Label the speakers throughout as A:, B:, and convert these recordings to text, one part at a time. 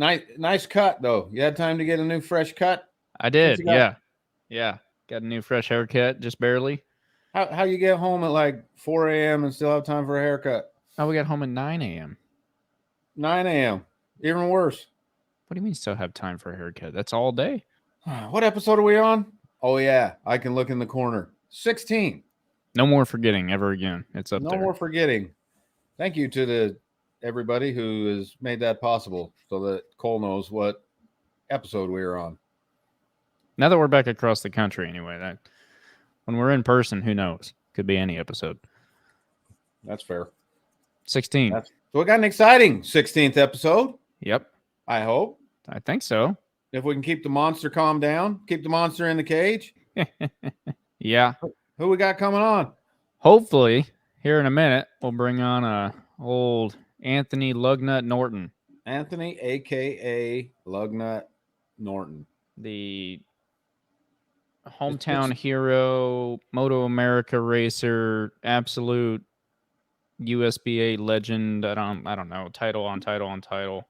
A: Nice cut though. You had time to get a new fresh cut?
B: I did. Yeah. Got a new fresh haircut, just barely.
A: How you get home at like 4 a.m. and still have time for a haircut?
B: Oh, we got home at 9 a.m.
A: 9 a.m. Even worse.
B: What do you mean still have time for a haircut? That's all day.
A: What episode are we on? Oh yeah, I can look in the corner. 16.
B: No more forgetting ever again. It's up there.
A: No more forgetting. Thank you to everybody who has made that possible so that Cole knows what episode we are on.
B: Now that we're back across the country anyway, when we're in person, who knows? Could be any episode.
A: That's fair.
B: 16.
A: So we got an exciting 16th episode.
B: Yep.
A: I hope.
B: I think so.
A: If we can keep the monster calm down, keep the monster in the cage.
B: Yeah.
A: Who we got coming on?
B: Hopefully, here in a minute, we'll bring on old Anthony Lugnut Norton.
A: Anthony, a.k.a. Lugnut Norton.
B: The hometown hero, Moto America racer, absolute USBA legend. I don't know. Title on title.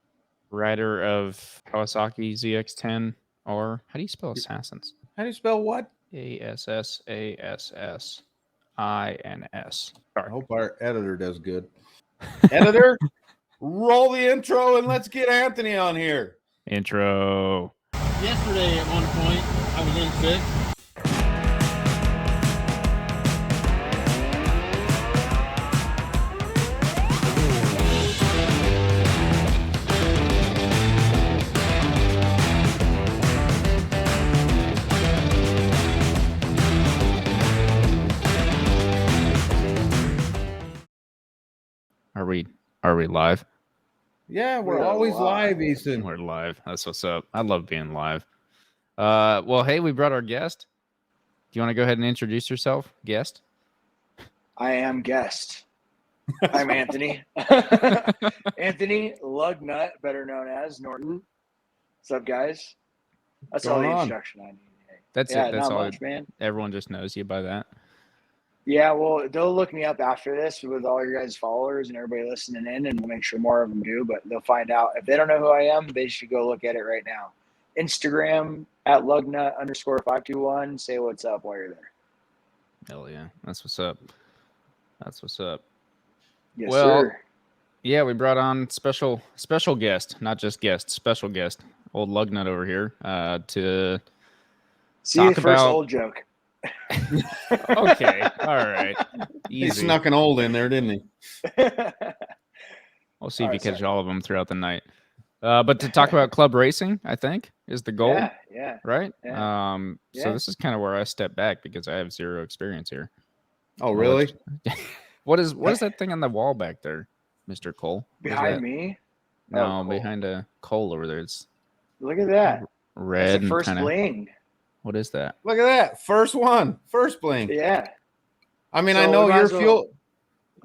B: Rider of Kawasaki ZX-10 R. How do you spell assassins?
A: How do you spell what?
B: ASSASSINS.
A: I hope our editor does good. Editor, roll the intro and let's get Anthony on here.
B: Intro.
C: Yesterday at one point, I was in sick.
B: Are we live?
A: Yeah, we're always live, Easton.
B: We're live. That's what's up. I love being live. Well, hey, we brought our guest. Do you want to go ahead and introduce yourself, guest?
D: I am guest. I'm Anthony. Anthony Lugnut, better known as Norton. What's up, guys? That's all the introduction I need.
B: That's it. That's
D: not
B: all.
D: Much, man.
B: Everyone just knows you by that.
D: Yeah, well, they'll look me up after this with all your guys' followers and everybody listening in, and we'll make sure more of them do. But they'll find out. If they don't know who I am, they should go look at it right now. Instagram at Lugnut_521. Say what's up while you're there.
B: Hell yeah. That's what's up.
D: Yes,
B: well,
D: sir.
B: Yeah, we brought on special guest, not just guest, special guest, old Lugnut over here to
D: see
B: talk
D: the first
B: about...
D: old joke.
B: Okay, all right. Easy.
A: He snuck an old in there, didn't he?
B: We'll see if you catch all of them throughout the night. But to talk about club racing, I think, is the goal.
D: Yeah.
B: Right?
D: Yeah.
B: So this is kind of where I step back because I have zero experience here.
A: Oh, really?
B: What is that thing on the wall back there, Mr. Cole?
D: Behind me?
B: No, behind a Cole over there. It's
D: look at that.
B: Red.
D: That's the first
B: and
D: bling.
B: What is that?
A: Look at that. First bling.
D: Yeah.
A: I mean, I know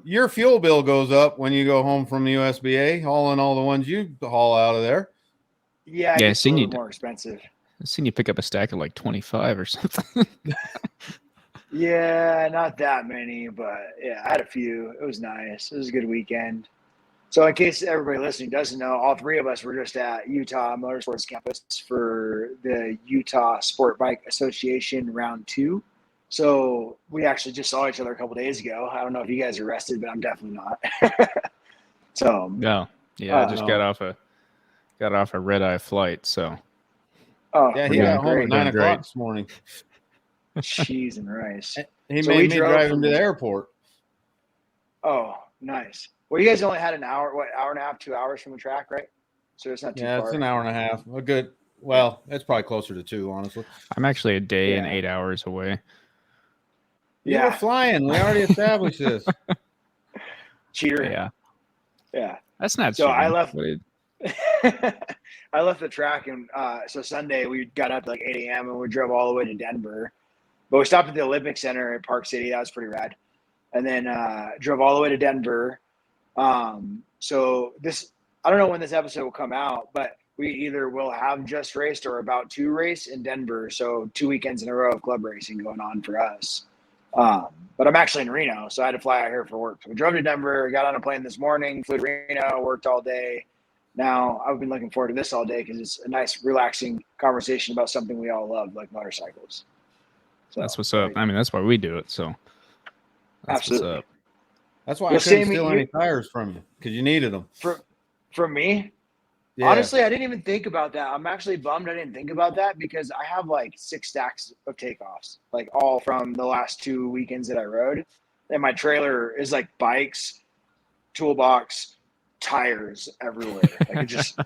A: your fuel bill goes up when you go home from the USBA, hauling all the ones you haul out of there.
D: Yeah, it's a little more expensive.
B: I've seen you pick up a stack of like 25 or something.
D: Yeah, not that many, but yeah, I had a few. It was nice. It was a good weekend. So in case everybody listening doesn't know, all three of us were just at Utah Motorsports Campus for the Utah Sport Bike Association Round 2. So we actually just saw each other a couple days ago. I don't know if you guys are rested, but I'm definitely not. So
B: no, yeah, I just got off a red-eye flight. So
A: yeah, he got home at 9 o'clock this morning.
D: Cheese and rice.
A: He made me drive him to the airport.
D: Oh, nice. Well, you guys only had an hour and a half, 2 hours from the track, right? So it's not too far.
A: Yeah, it's an hour and a half. Well, it's probably closer to 2, honestly.
B: I'm actually a day and 8 hours away.
A: You were flying. We already established this.
D: Cheater.
B: Yeah. That's not
D: so
B: cheating.
D: I left. I left the track, and so Sunday we got up at like 8 a.m. and we drove all the way to Denver. But we stopped at the Olympic Center at Park City. That was pretty rad. And then drove all the way to Denver. So this, I don't know when this episode will come out, but we either will have just raced or about to race in Denver. So 2 weekends in a row of club racing going on for us. But I'm actually in Reno, so I had to fly out here for work. So we drove to Denver, got on a plane this morning, flew to Reno, worked all day, now I've been looking forward to this all day because it's a nice, relaxing conversation about something we all love, like motorcycles. So,
B: that's what's up. I mean, that's why we do it. So that's
D: absolutely.
B: what's up.
A: That's why I
D: Well,
A: couldn't
D: Sammy,
A: steal any tires from you because you needed them.
D: From me,
A: Yeah.
D: honestly, I didn't even think about that. I'm actually bummed I didn't think about that because I have like 6 stacks of takeoffs, like all from the last 2 weekends that I rode. And my trailer is like bikes, toolbox, tires everywhere. Like it just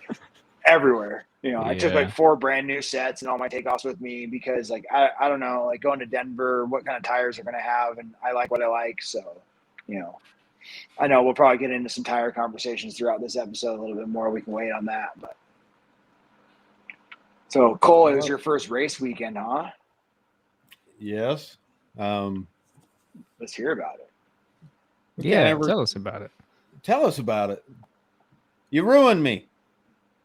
D: everywhere. You know, I took like 4 brand new sets and all my takeoffs with me because like I don't know, like going to Denver, what kind of tires they're gonna have, and I like what I like. So, you know, I know we'll probably get into some tire conversations throughout this episode a little bit more. We can wait on that. But so Cole, it was your first race weekend, huh?
A: Yes.
D: Let's hear about it.
B: Yeah, tell us about it.
A: Tell us about it. You ruined me.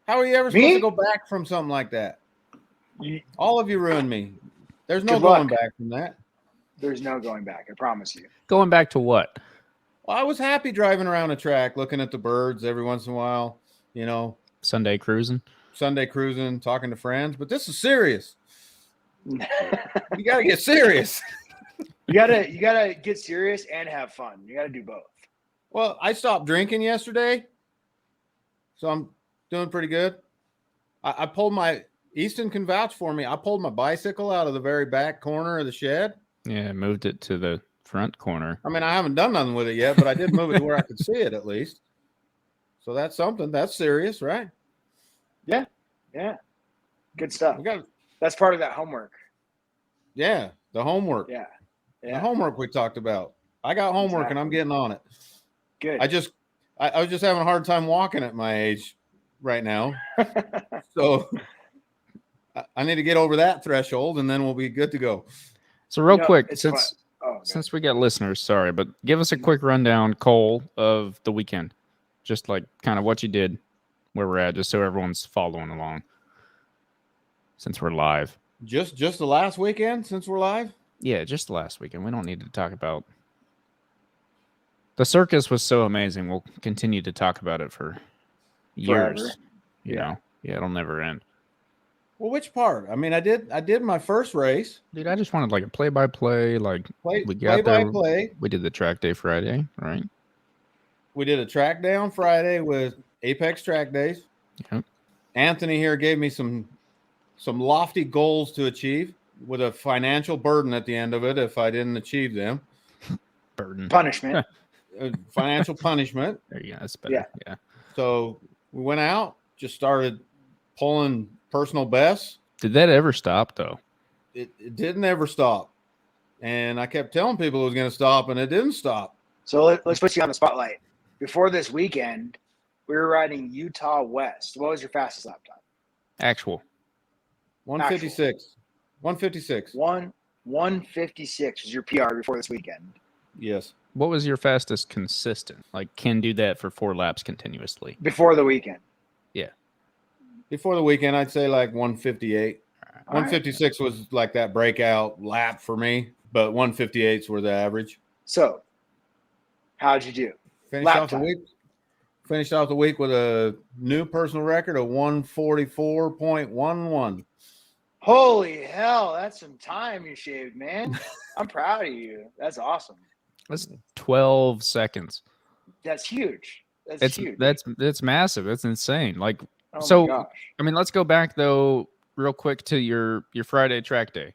A: How are you ever supposed to go back from something like that? All of you ruined me. There's no going back from that.
D: There's no going back. I promise you.
B: Going back to what?
A: Well, I was happy driving around a track, looking at the birds every once in a while, you know.
B: Sunday cruising,
A: talking to friends. But this is serious. You got to get serious.
D: You gotta get serious and have fun. You gotta do both.
A: Well, I stopped drinking yesterday, so I'm doing pretty good. I pulled my Easton can vouch for me. I pulled my bicycle out of the very back corner of the shed.
B: Yeah, moved it to the front corner.
A: I mean, I haven't done nothing with it yet, but I did move it to where I could see it at least. So that's something. That's serious, right?
D: Yeah. Good stuff. That's part of that homework.
A: Yeah, the homework.
D: Yeah.
A: The homework we talked about. I got homework and I'm getting on it.
D: Good.
A: I was just having a hard time walking at my age right now. So I need to get over that threshold and then we'll be good to go.
B: So real quick, since we got listeners, sorry, but give us a quick rundown, Cole, of the weekend. Just like kind of what you did, where we're at, just so everyone's following along. Since we're live.
A: Just the last weekend since we're live?
B: Yeah, just the last weekend. We don't need to talk about. The circus was so amazing. We'll continue to talk about it for years.
D: Forever.
B: You know? Yeah, it'll never end.
A: Well, which part? I mean, I did my first race.
B: Dude, I just wanted like a play-by-play. Like we got there. We did the track day Friday, right?
A: We did a track day on Friday with Apex Track Days.
B: Yep.
A: Anthony here gave me some lofty goals to achieve with a financial burden at the end of it if I didn't achieve them.
D: Punishment.
A: Financial punishment.
B: There you go. That's better. Yeah.
A: So we went out, just started pulling personal bests.
B: Did that ever stop though?
A: It didn't ever stop. And I kept telling people it was going to stop and it didn't stop. So
D: let's put you on the spotlight. Before this weekend, we were riding Utah West. What was your fastest lap time?
B: Actual.
A: 156. 156.
D: 156 was your PR before this weekend.
A: Yes.
B: What was your fastest consistent? Like can do that for 4 laps continuously.
D: Before the weekend.
B: Yeah.
A: Before the weekend, I'd say like 158. 156 was like that breakout lap for me, but 158s were the average.
D: So, how'd you do?
A: Finished off the week with a new personal record of 144.11.
D: Holy hell, that's some time you shaved, man. I'm proud of you. That's awesome.
B: That's 12 seconds.
D: That's huge. That's huge.
B: That's massive. That's insane. Like,
D: my gosh.
B: I mean, let's go back though real quick to your Friday track day,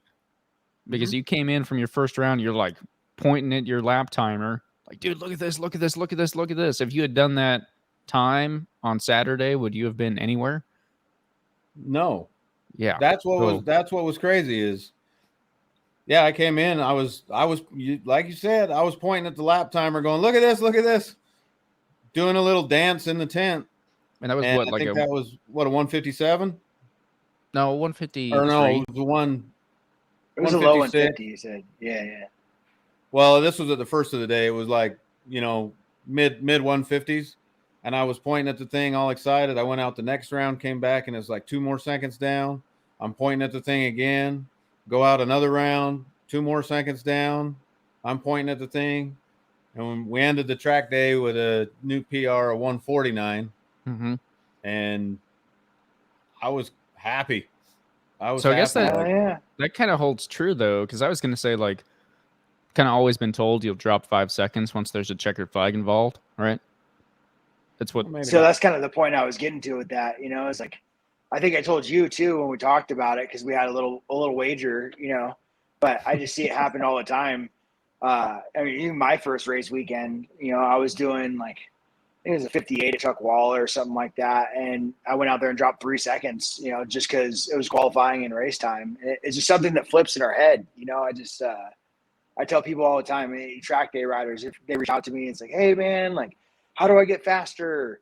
B: because you came in from your first round. You're like pointing at your lap timer, like, dude, look at this, look at this, look at this, look at this. If you had done that time on Saturday, would you have been anywhere?
A: No.
B: Yeah.
A: That's what was crazy is, yeah, I came in. I was like you said, I was pointing at the lap timer, going, look at this, doing a little dance in the tent.
B: And that was
A: that was a 157.
B: No, 150.
A: Or no, it was the one.
D: It was a low 150. You said, yeah.
A: Well, this was at the first of the day. It was like, mid 150s, and I was pointing at the thing, all excited. I went out the next round, came back, and it's like 2 more seconds down. I'm pointing at the thing again. Go out another round, 2 more seconds down. I'm pointing at the thing, and we ended the track day with a new PR of 149.
B: Mm-hmm.
A: and I was happy.
B: I guess
A: happy.
B: that kind of holds true though, because I was going to say like, kind of always been told you'll drop 5 seconds once there's a checkered flag involved, right? That's what.
D: So that's kind of the point I was getting to with that. It's like, I think I told you too when we talked about it because we had a little wager, but I just see it happen all the time. I mean, even my first race weekend, I was doing like, I think it was a 58 at Chuck Waller or something like that. And I went out there and dropped 3 seconds, just because it was qualifying in race time. It's just something that flips in our head. I tell people all the time, track day riders, if they reach out to me, it's like, hey man, like, how do I get faster?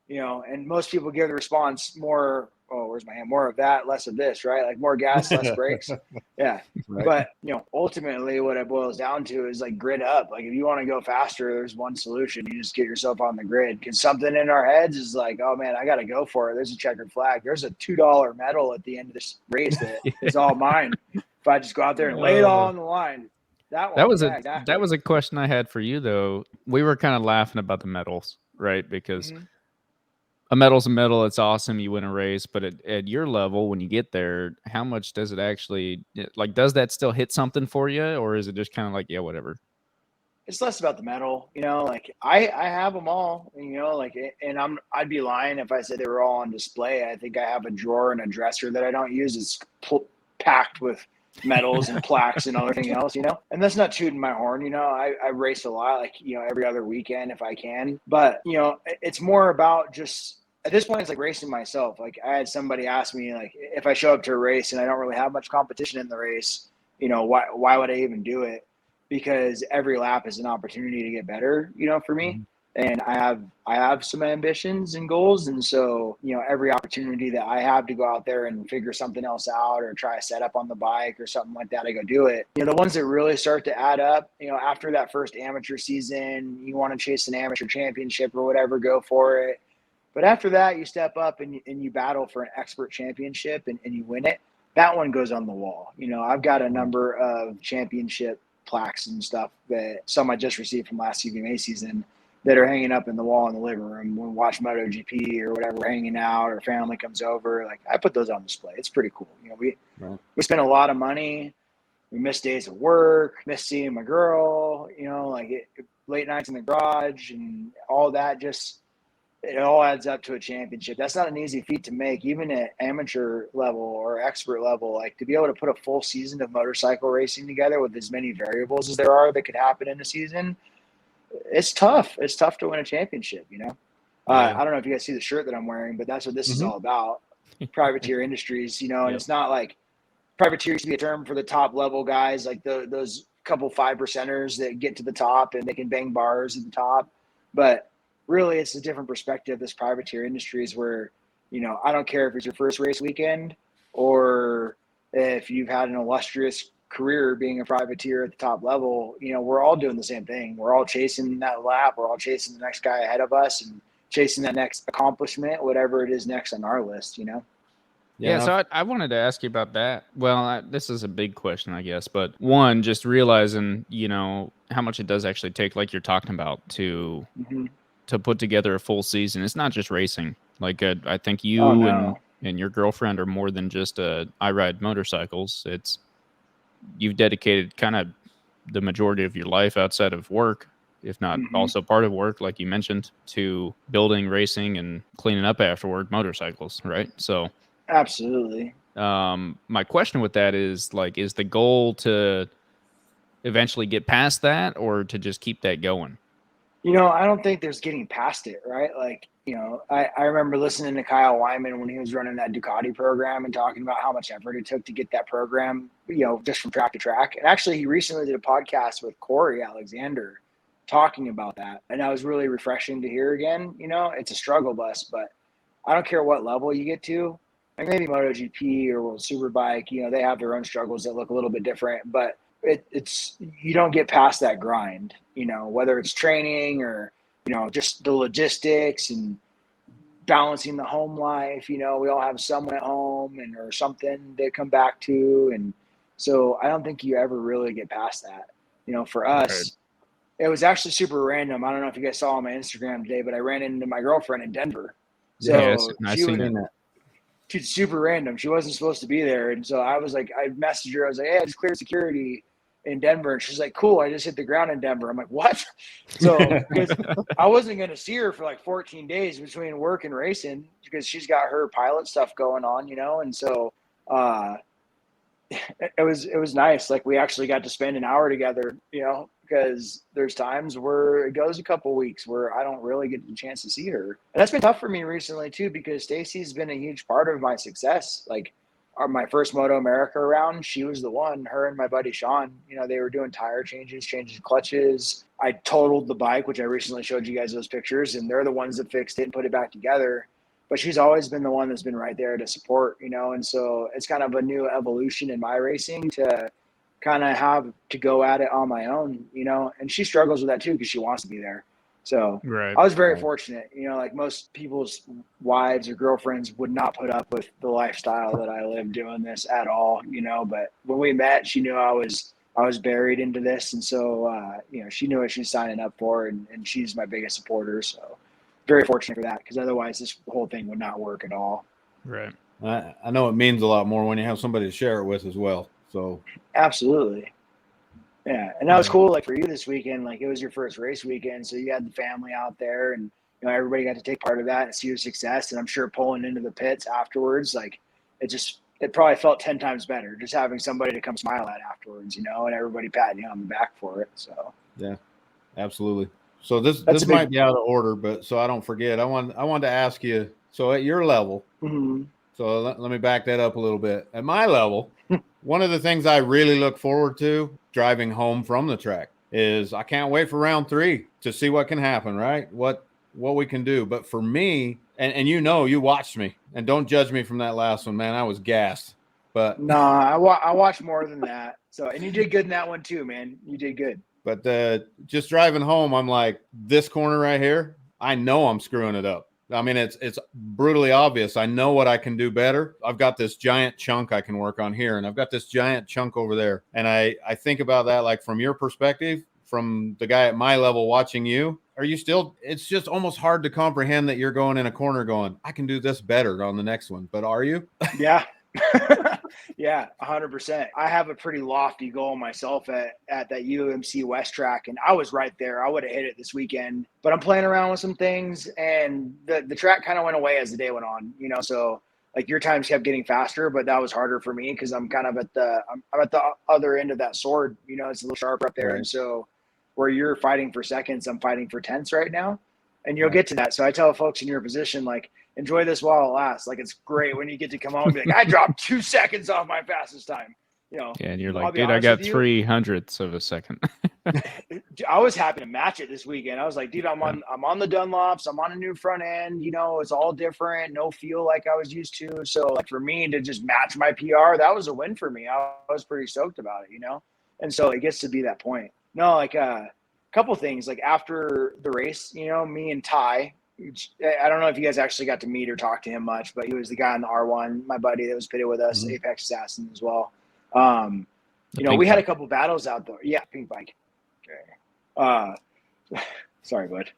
D: And most people give the response more, oh, where's my hand? More of that, less of this, right? Like more gas, less brakes. Yeah. Right. But, ultimately what it boils down to is like grid up. Like if you want to go faster, there's one solution. You just get yourself on the grid, because something in our heads is like, oh man, I got to go for it. There's a checkered flag. There's a $2 medal at the end of this race that is all mine. If I just go out there and lay it all on the line. That
B: was a question I had for you though. We were kind of laughing about the medals, right? Because a medal's a medal. It's awesome. You win a race, but at your level, when you get there, how much does it actually like? Does that still hit something for you, or is it just kind of like, yeah, whatever?
D: It's less about the medal, like I have them all, and I'd be lying if I said they were all on display. I think I have a drawer and a dresser that I don't use. It's packed with medals and plaques and everything else, and that's not tooting my horn. I race a lot, like, every other weekend if I can, but it's more about just at this point, it's like racing myself. Like I had somebody ask me, like, if I show up to a race and I don't really have much competition in the race, why would I even do it? Because every lap is an opportunity to get better, for me. And I have some ambitions and goals. And so, every opportunity that I have to go out there and figure something else out or try a setup on the bike or something like that, I go do it. The ones that really start to add up, after that first amateur season, you want to chase an amateur championship or whatever, go for it. But after that, you step up and you battle for an expert championship and you win it. That one goes on the wall. I've got a number of championship plaques and stuff that some I just received from last CVMA season that are hanging up in the wall in the living room when we watch MotoGP or whatever, we're hanging out or family comes over. Like I put those on display. It's pretty cool. We spend a lot of money. We miss days of work, miss seeing my girl, late nights in the garage and all that. Just, it all adds up to a championship. That's not an easy feat to make, even at amateur level or expert level. Like to be able to put a full season of motorcycle racing together with as many variables as there are that could happen in a season, it's tough. It's tough to win a championship, I don't know if you guys see the shirt that I'm wearing, but that's what this is all about. Privateer Industries, and it's not like privateer used to be a term for the top level guys, like those couple 5%ers that get to the top and they can bang bars at the top. But really, it's a different perspective. This privateer industry is where, I don't care if it's your first race weekend or if you've had an illustrious career being a privateer at the top level, we're all doing the same thing. We're all chasing that lap. We're all chasing the next guy ahead of us and chasing that next accomplishment, whatever it is next on our list,
B: Yeah, so I wanted to ask you about that. Well, this is a big question, I guess. But one, just realizing, how much it does actually take, like you're talking about, to put together a full season. It's not just racing. Like I think you and your girlfriend are more than just I ride motorcycles. You've dedicated kind of the majority of your life outside of work, if not also part of work, like you mentioned, to building, racing, and cleaning up afterward motorcycles, right? So
D: absolutely.
B: My question with that is, like, is the goal to eventually get past that or to just keep that going?
D: I don't think there's getting past it, right? Like, I remember listening to Kyle Wyman when he was running that Ducati program and talking about how much effort it took to get that program, just from track to track. And actually, he recently did a podcast with Corey Alexander talking about that. And that was really refreshing to hear again. It's a struggle bus, but I don't care what level you get to. Like maybe MotoGP or World Superbike, they have their own struggles that look a little bit different, but it's you don't get past that grind, whether it's training or, just the logistics and balancing the home life. We all have someone at home or something to come back to. And so I don't think you ever really get past that. For us, it was actually super random. I don't know if you guys saw on my Instagram today, but I ran into my girlfriend in Denver. So
B: yes, I've
D: she was
B: seen it.
D: she's super random. She wasn't supposed to be there. And so I was like, I messaged her. I was like, hey, I just cleared security in Denver. And she's like, cool. I just hit the ground in Denver. I'm like, what? So because I wasn't going to see her for like 14 days between work and racing because she's got her pilot stuff going on, you know? And so it was nice. Like we actually got to spend an hour together, you know, because there's times where it goes a couple weeks where I don't really get the chance to see her. And that's been tough for me recently too, because Stacy's been a huge part of my success. Like my first Moto America round, she was the one, her and my buddy Sean, you know, they were doing tire changes, changing clutches. I totaled the bike, which I recently showed you guys those pictures, and they're the ones that fixed it and put it back together. But she's always been the one that's been right there to support, you know? And so it's kind of a new evolution in my racing to kind of have to go at it on my own, you know? And she struggles with that too, because she wants to be there. So
B: Right.
D: I was very fortunate, you know, like most people's wives or girlfriends would not put up with the lifestyle that I lived doing this at all, you know? But when we met, she knew I was buried into this. And so, you know, she knew what she was signing up for, and she's my biggest supporter. So very fortunate for that, because otherwise this whole thing would not work at all.
B: Right.
A: I know it means a lot more when you have somebody to share it with as well. So
D: absolutely. Yeah. And that was cool. Like for you this weekend, like it was your first race weekend. So you had the family out there, and, you know, everybody got to take part of that and see your success. And I'm sure pulling into the pits afterwards, like it probably felt 10 times better just having somebody to come smile at afterwards, you know, and everybody patting you on the back for it. So
A: yeah, absolutely. So this might be out of order, but so I don't forget, I wanted to ask you, so at your level, so let me back that up a little bit. At my level, one of the things I really look forward to driving home from the track is I can't wait for round 3 to see what can happen, right? What we can do. But for me, and you know, you watched me, and don't judge me from that last one, man. I was gassed. But
D: no, I watched more than that. So, and you did good in that one too, man. You did good.
A: But just driving home, I'm like, this corner right here, I know I'm screwing it up. I mean, it's brutally obvious. I know what I can do better. I've got this giant chunk I can work on here, and I've got this giant chunk over there. And I think about that, like from your perspective, from the guy at my level watching you, are you still, it's just almost hard to comprehend that you're going in a corner going, I can do this better on the next one. But are you?
D: Yeah. Yeah, 100%. I have a pretty lofty goal myself at that UMC West track, and I was right there. I would have hit it this weekend, but I'm playing around with some things, and the track kind of went away as the day went on, you know. So like your times kept getting faster, but that was harder for me because I'm kind of at the other end of that sword, you know. It's a little sharper up there, right. And so where you're fighting for seconds, I'm fighting for tenths right now, and you'll get to that. So I tell folks in your position, like, enjoy this while it lasts. Like, it's great when you get to come home and be like, I dropped 2 seconds off my fastest time. You know,
B: yeah, and you're like, dude, I got 0.03 of a second.
D: I was happy to match it this weekend. I was like, dude, I'm on the Dunlops. I'm on a new front end. You know, it's all different. No feel like I was used to. So, like, for me to just match my PR, that was a win for me. I was pretty stoked about it, you know? And so it gets to be that point. No, like, couple things. Like, after the race, you know, me and Ty, I don't know if you guys actually got to meet or talk to him much, but he was the guy on the R1, my buddy that was pitted with us, Apex Assassin as well. You know, we had a couple battles out there. Yeah, pink bike. Okay. Sorry, bud.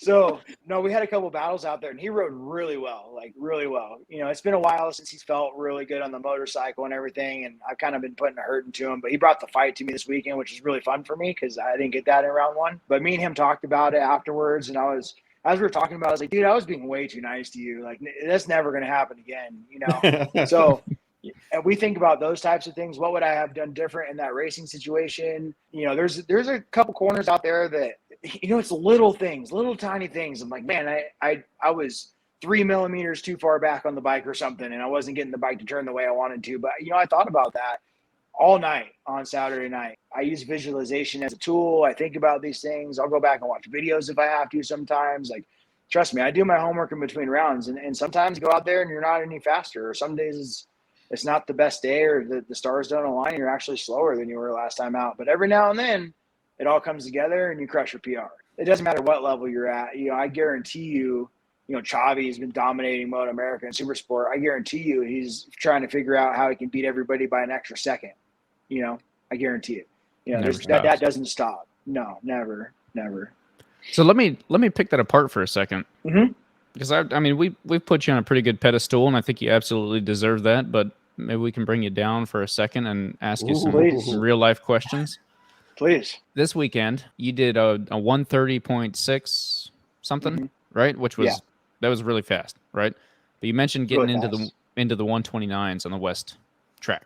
D: So, no, we had a couple battles out there, and he rode really well, like really well. You know, it's been a while since he's felt really good on the motorcycle and everything, and I've kind of been putting a hurt into him. But he brought the fight to me this weekend, which is really fun for me because I didn't get that in round 1. But me and him talked about it afterwards, and as we were talking about it, I was like, dude, I was being way too nice to you. Like, that's never going to happen again, you know? So and we think about those types of things. What would I have done different in that racing situation? You know, there's a couple corners out there that, you know, it's little things, little tiny things. I'm like, man, I was 3 millimeters too far back on the bike or something, and I wasn't getting the bike to turn the way I wanted to. But, you know, I thought about that all night on Saturday night. I use visualization as a tool. I think about these things. I'll go back and watch videos if I have to sometimes. Like, trust me, I do my homework in between rounds, and sometimes you go out there and you're not any faster, or some days it's not the best day, or the stars don't align, you're actually slower than you were last time out. But every now and then it all comes together and you crush your PR. It doesn't matter what level you're at. You know, I guarantee you, you know, Chavi's been dominating Moto America and Super Sport. I guarantee you he's trying to figure out how he can beat everybody by an extra second. You know, I guarantee it. You know, that doesn't stop. No, never.
B: So let me pick that apart for a second. Because I mean, we've put you on a pretty good pedestal, and I think you absolutely deserve that. But maybe we can bring you down for a second and ask you some
D: Please.
B: real life questions.
D: Please.
B: This weekend, you did a 1:30.6 something, right? Which was that was really fast, right? But you mentioned getting
D: Really
B: into the 129s on the West track,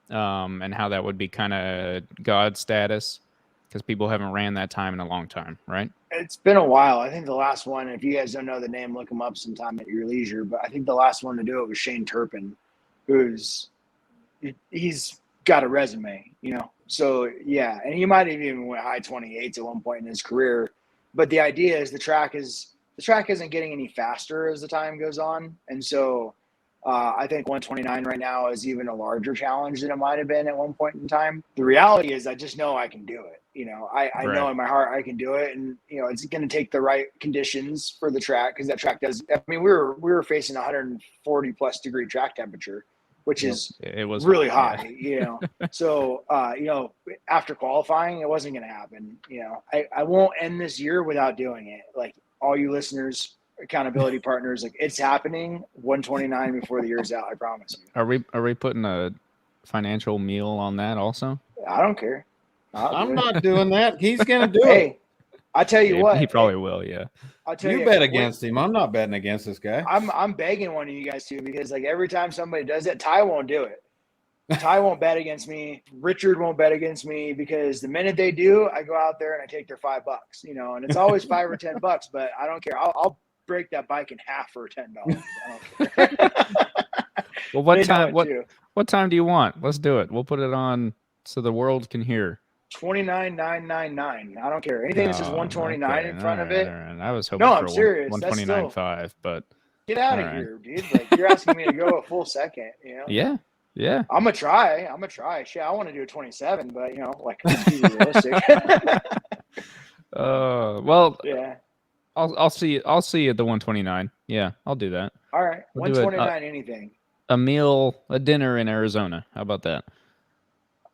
B: and how that would be kind of God status because people haven't ran that time in a long time, right?
D: It's been a while. I think the last one, if you guys don't know the name, look him up sometime at your leisure. But I think the last one to do it was Shane Turpin, he's got a resume, you know. So yeah, and he might have even went high 28s at one point in his career. But the idea is the track isn't getting any faster as the time goes on, and so I think 129 right now is even a larger challenge than it might have been at one point in time. The reality is I just know I can do it. You know, I know in my heart I can do it, and you know it's going to take the right conditions for the track because that track does. I mean, we were facing 140 plus degree track temperature, which is
B: it was
D: really high. You know, so you know after qualifying it wasn't going to happen. You know, I won't end this year without doing it. Like all you listeners. Accountability partners, like it's happening 129 before the year's out. I promise you.
B: Are we putting a financial meal on that also?
D: I don't care.
A: I'm not doing that. He's gonna do it.
D: Hey, I tell you what,
B: he probably will. Yeah.
D: I'll tell
A: you bet against him. I'm not betting against this guy.
D: I'm begging one of you guys to because like every time somebody does it, Ty won't do it. Ty won't bet against me. Richard won't bet against me because the minute they do, I go out there and I take their $5. You know, and it's always $5 or $10, but I don't care. I'll break that bike in half for $10. I don't care.
B: Well, what time do you want? Let's do it. We'll put it on so the world can hear.
D: 29,999. I don't care. Anything that says 129 in front of it.
B: Right. I was hoping
D: I'm
B: for
D: serious.
B: 129.5, but
D: get out of here, dude. Like you're asking me to go a full second, you know?
B: Yeah.
D: I'm gonna try. Shit, I want to do a 27, but you know, like let's be realistic.
B: Well,
D: yeah.
B: I'll see you at the 129. Yeah, I'll do that.
D: All right. We'll 129 anything.
B: A dinner in Arizona. How about that?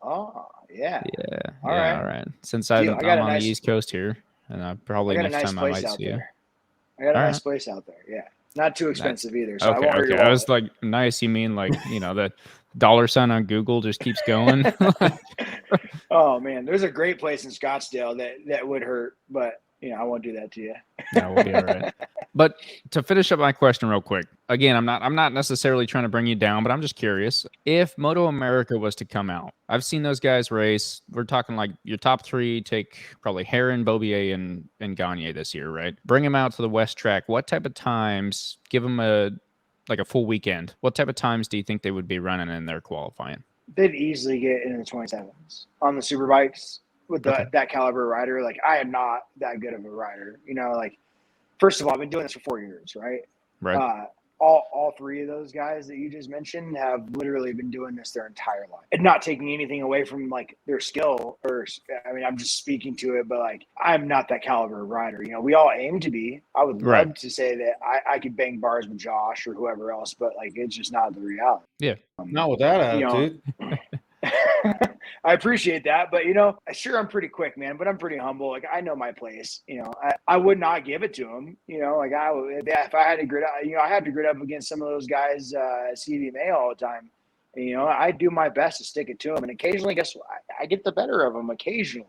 D: Oh, yeah.
B: Yeah.
D: All
B: right. Since I'm on the East Coast here, and I probably next time I might see you.
D: I got a nice place out there. Yeah. Not too expensive either. So
B: okay. I was like, nice. You mean like, you know, the dollar sign on Google just keeps going?
D: Oh, man. There's a great place in Scottsdale that would hurt, but you know, I won't do that to you.
B: No, we'll be all right. But to finish up my question real quick, again, I'm not necessarily trying to bring you down, but I'm just curious. If Moto America was to come out, I've seen those guys race. We're talking like your top three, take probably Heron, Bobier, and Gagne this year, right? Bring them out to the West track. What type of times, give them a full weekend, what type of times do you think they would be running in their qualifying?
D: They'd easily get into the 27s on the super bikes. With that caliber rider, like I am not that good of a rider. You know, like first of all, I've been doing this for 4 years, right?
B: Right.
D: All three of those guys that you just mentioned have literally been doing this their entire life, and not taking anything away from like their skill. Or I mean, I'm just speaking to it, but like I'm not that caliber of rider. You know, we all aim to be. I would love to say that I could bang bars with Josh or whoever else, but like it's just not the reality.
B: Yeah,
A: not with that attitude.
D: You know, I appreciate that, but you know, sure, I'm pretty quick, man, but I'm pretty humble. Like I know my place. You know, I would not give it to him. You know, like if I had to grid, you know, I had to grid up against some of those guys at CDMA all the time. And, you know, I do my best to stick it to them, and occasionally, guess what? I get the better of them. Occasionally,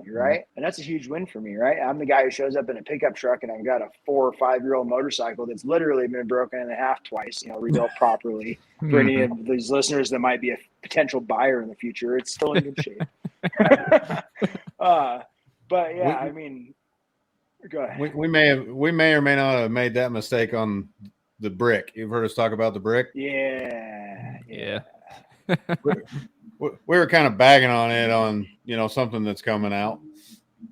D: right? And that's a huge win for me, right? I'm the guy who shows up in a pickup truck and I've got a 4 or 5 year old motorcycle that's literally been broken in half twice, you know, rebuilt properly. For any of these listeners that might be a potential buyer in the future, it's still in good shape. But yeah, I mean, go ahead.
A: We may or may not have made that mistake on the brick. You've heard us talk about the brick?
B: Yeah.
A: We were kind of bagging on it on, you know, something that's coming out.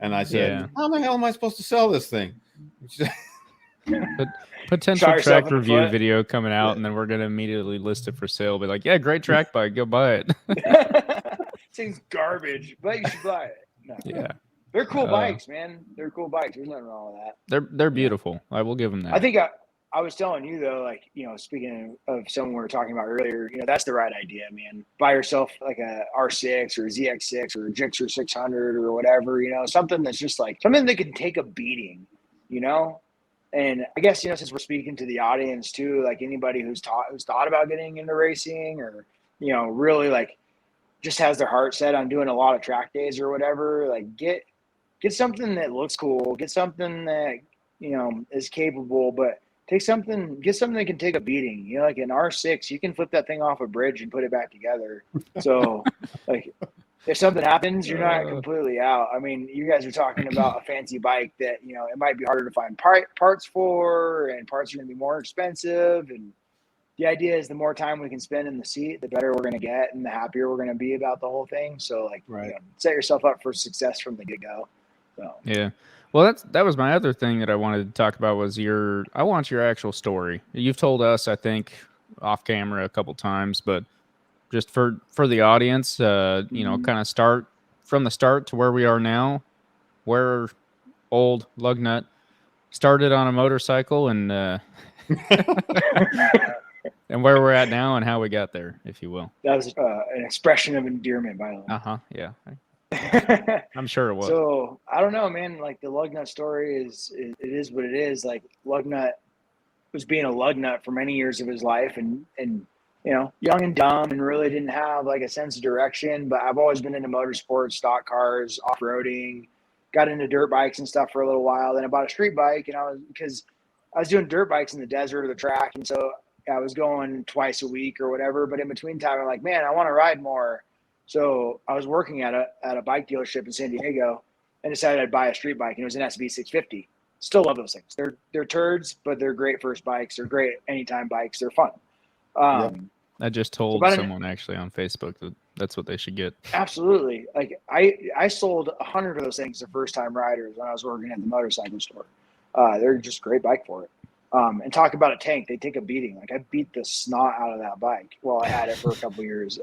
A: And I said, how the hell am I supposed to sell this thing?
B: Potential track review video coming out, and then we're going to immediately list it for sale. Be like, yeah, great track bike. Go buy it.
D: Thing's garbage, but you should buy it. No.
B: Yeah.
D: They're cool bikes, man. They're cool bikes. There's nothing wrong with that.
B: They're beautiful. I will give them that.
D: I think I was telling you though, like, you know, speaking of someone we were talking about earlier, you know, that's the right idea, man. Buy yourself like a R6 or a ZX6 or a Gixxer 600 or whatever, you know, something that's just like something that can take a beating, you know, And I guess, since we're speaking to the audience too, like anybody who's thought about getting into racing or, really like just has their heart set on doing a lot of track days or whatever, like get something that looks cool, get something that, is capable, but get something that can take a beating. Like an R6, you can flip that thing off a bridge and put it back together. So like if something happens, you're not completely out. I mean, you guys are talking about a fancy bike that, it might be harder to find parts for, and parts are going to be more expensive. And the idea is the more time we can spend in the seat, the better we're going to get and the happier we're going to be about the whole thing. So like, set yourself up for success from the get-go. So.
B: Yeah. Well, that was my other thing that I wanted to talk about was I want your actual story. You've told us, I think, off camera a couple times, but just for the audience, kind of start from the start to where we are now, where old Lugnut started on a motorcycle and and where we're at now and how we got there, if you will.
D: That was an expression of endearment, by the way.
B: Yeah. I'm sure it was.
D: So I don't know, man. Like the Lugnut story it is what it is. Like Lugnut was being a Lugnut for many years of his life, and young and dumb, and really didn't have like a sense of direction. But I've always been into motorsports, stock cars, off roading. Got into dirt bikes and stuff for a little while. Then I bought a street bike, and because I was doing dirt bikes in the desert or the track, and so I was going twice a week or whatever. But in between time, I'm like, man, I want to ride more. So I was working at a bike dealership in San Diego and decided I'd buy a street bike, and it was an SB 650. Still love those things. They're turds, but they're great first bikes. They're great anytime bikes. They're fun.
B: I just told someone actually on Facebook that that's what they should get.
D: Absolutely. Like I sold 100 of those things to first time riders when I was working at the motorcycle store. They're just great bike for it. And talk about a tank. They take a beating. Like I beat the snot out of that bike while I had it for a couple of years.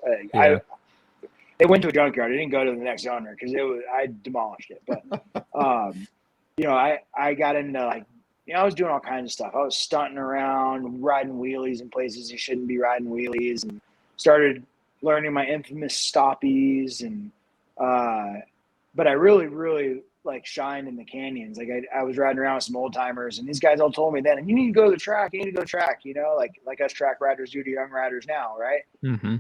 D: It went to a junkyard. It didn't go to the next owner because I demolished it. But I got into I was doing all kinds of stuff. I was stunting around, riding wheelies in places you shouldn't be riding wheelies, and started learning my infamous stoppies. And but I really, really shined in the canyons. Like I was riding around with some old timers, and these guys all told me then, you need to go to the track. You need to go to the track. Like us track riders do to young riders now, right?
B: Mm-hmm.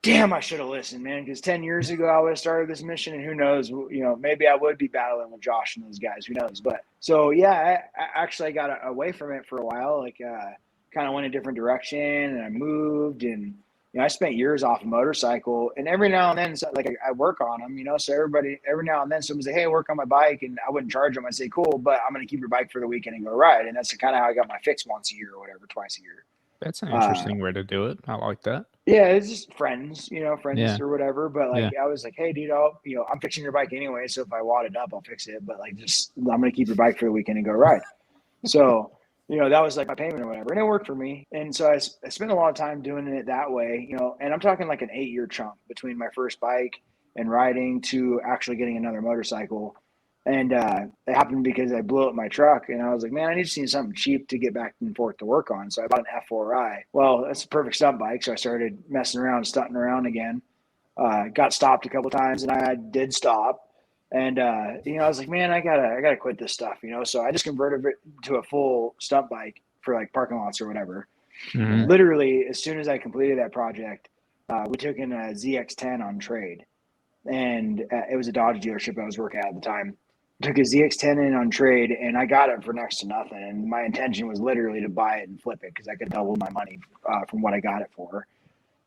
D: Damn, I should have listened, man, because 10 years ago I would have started this mission, and who knows, maybe I would be battling with Josh and those guys, who knows. But so, I actually got away from it for a while, kind of went a different direction, and I moved, and, I spent years off a motorcycle, and every now and then, I work on them, so every now and then someone say, hey, work on my bike, and I wouldn't charge them. I'd say, cool, but I'm going to keep your bike for the weekend and go ride. And that's kind of how I got my fix once a year or whatever, twice a year.
B: That's an interesting way to do it. I like that.
D: Yeah, it's just friends, or whatever. But I was like, hey, dude, I'm fixing your bike anyway. So if I wad it up, I'll fix it. But I'm going to keep your bike for the weekend and go ride. So, that was my payment or whatever. And it worked for me. And so I spent a lot of time doing it that way, and I'm talking an 8-year chunk between my first bike and riding to actually getting another motorcycle. And it happened because I blew up my truck, and I was like, man, I need to see something cheap to get back and forth to work on. So I bought an F4i. Well, that's a perfect stunt bike. So I started messing around, stunting around again. Got stopped a couple times, and I did stop. And, I was like, man, I gotta quit this stuff, So I just converted it to a full stunt bike for parking lots or whatever. Mm-hmm. Literally, as soon as I completed that project, we took in a ZX-10 on trade. And it was a Dodge dealership I was working at the time. Took a ZX-10 in on trade, and I got it for next to nothing. And my intention was literally to buy it and flip it because I could double my money from what I got it for.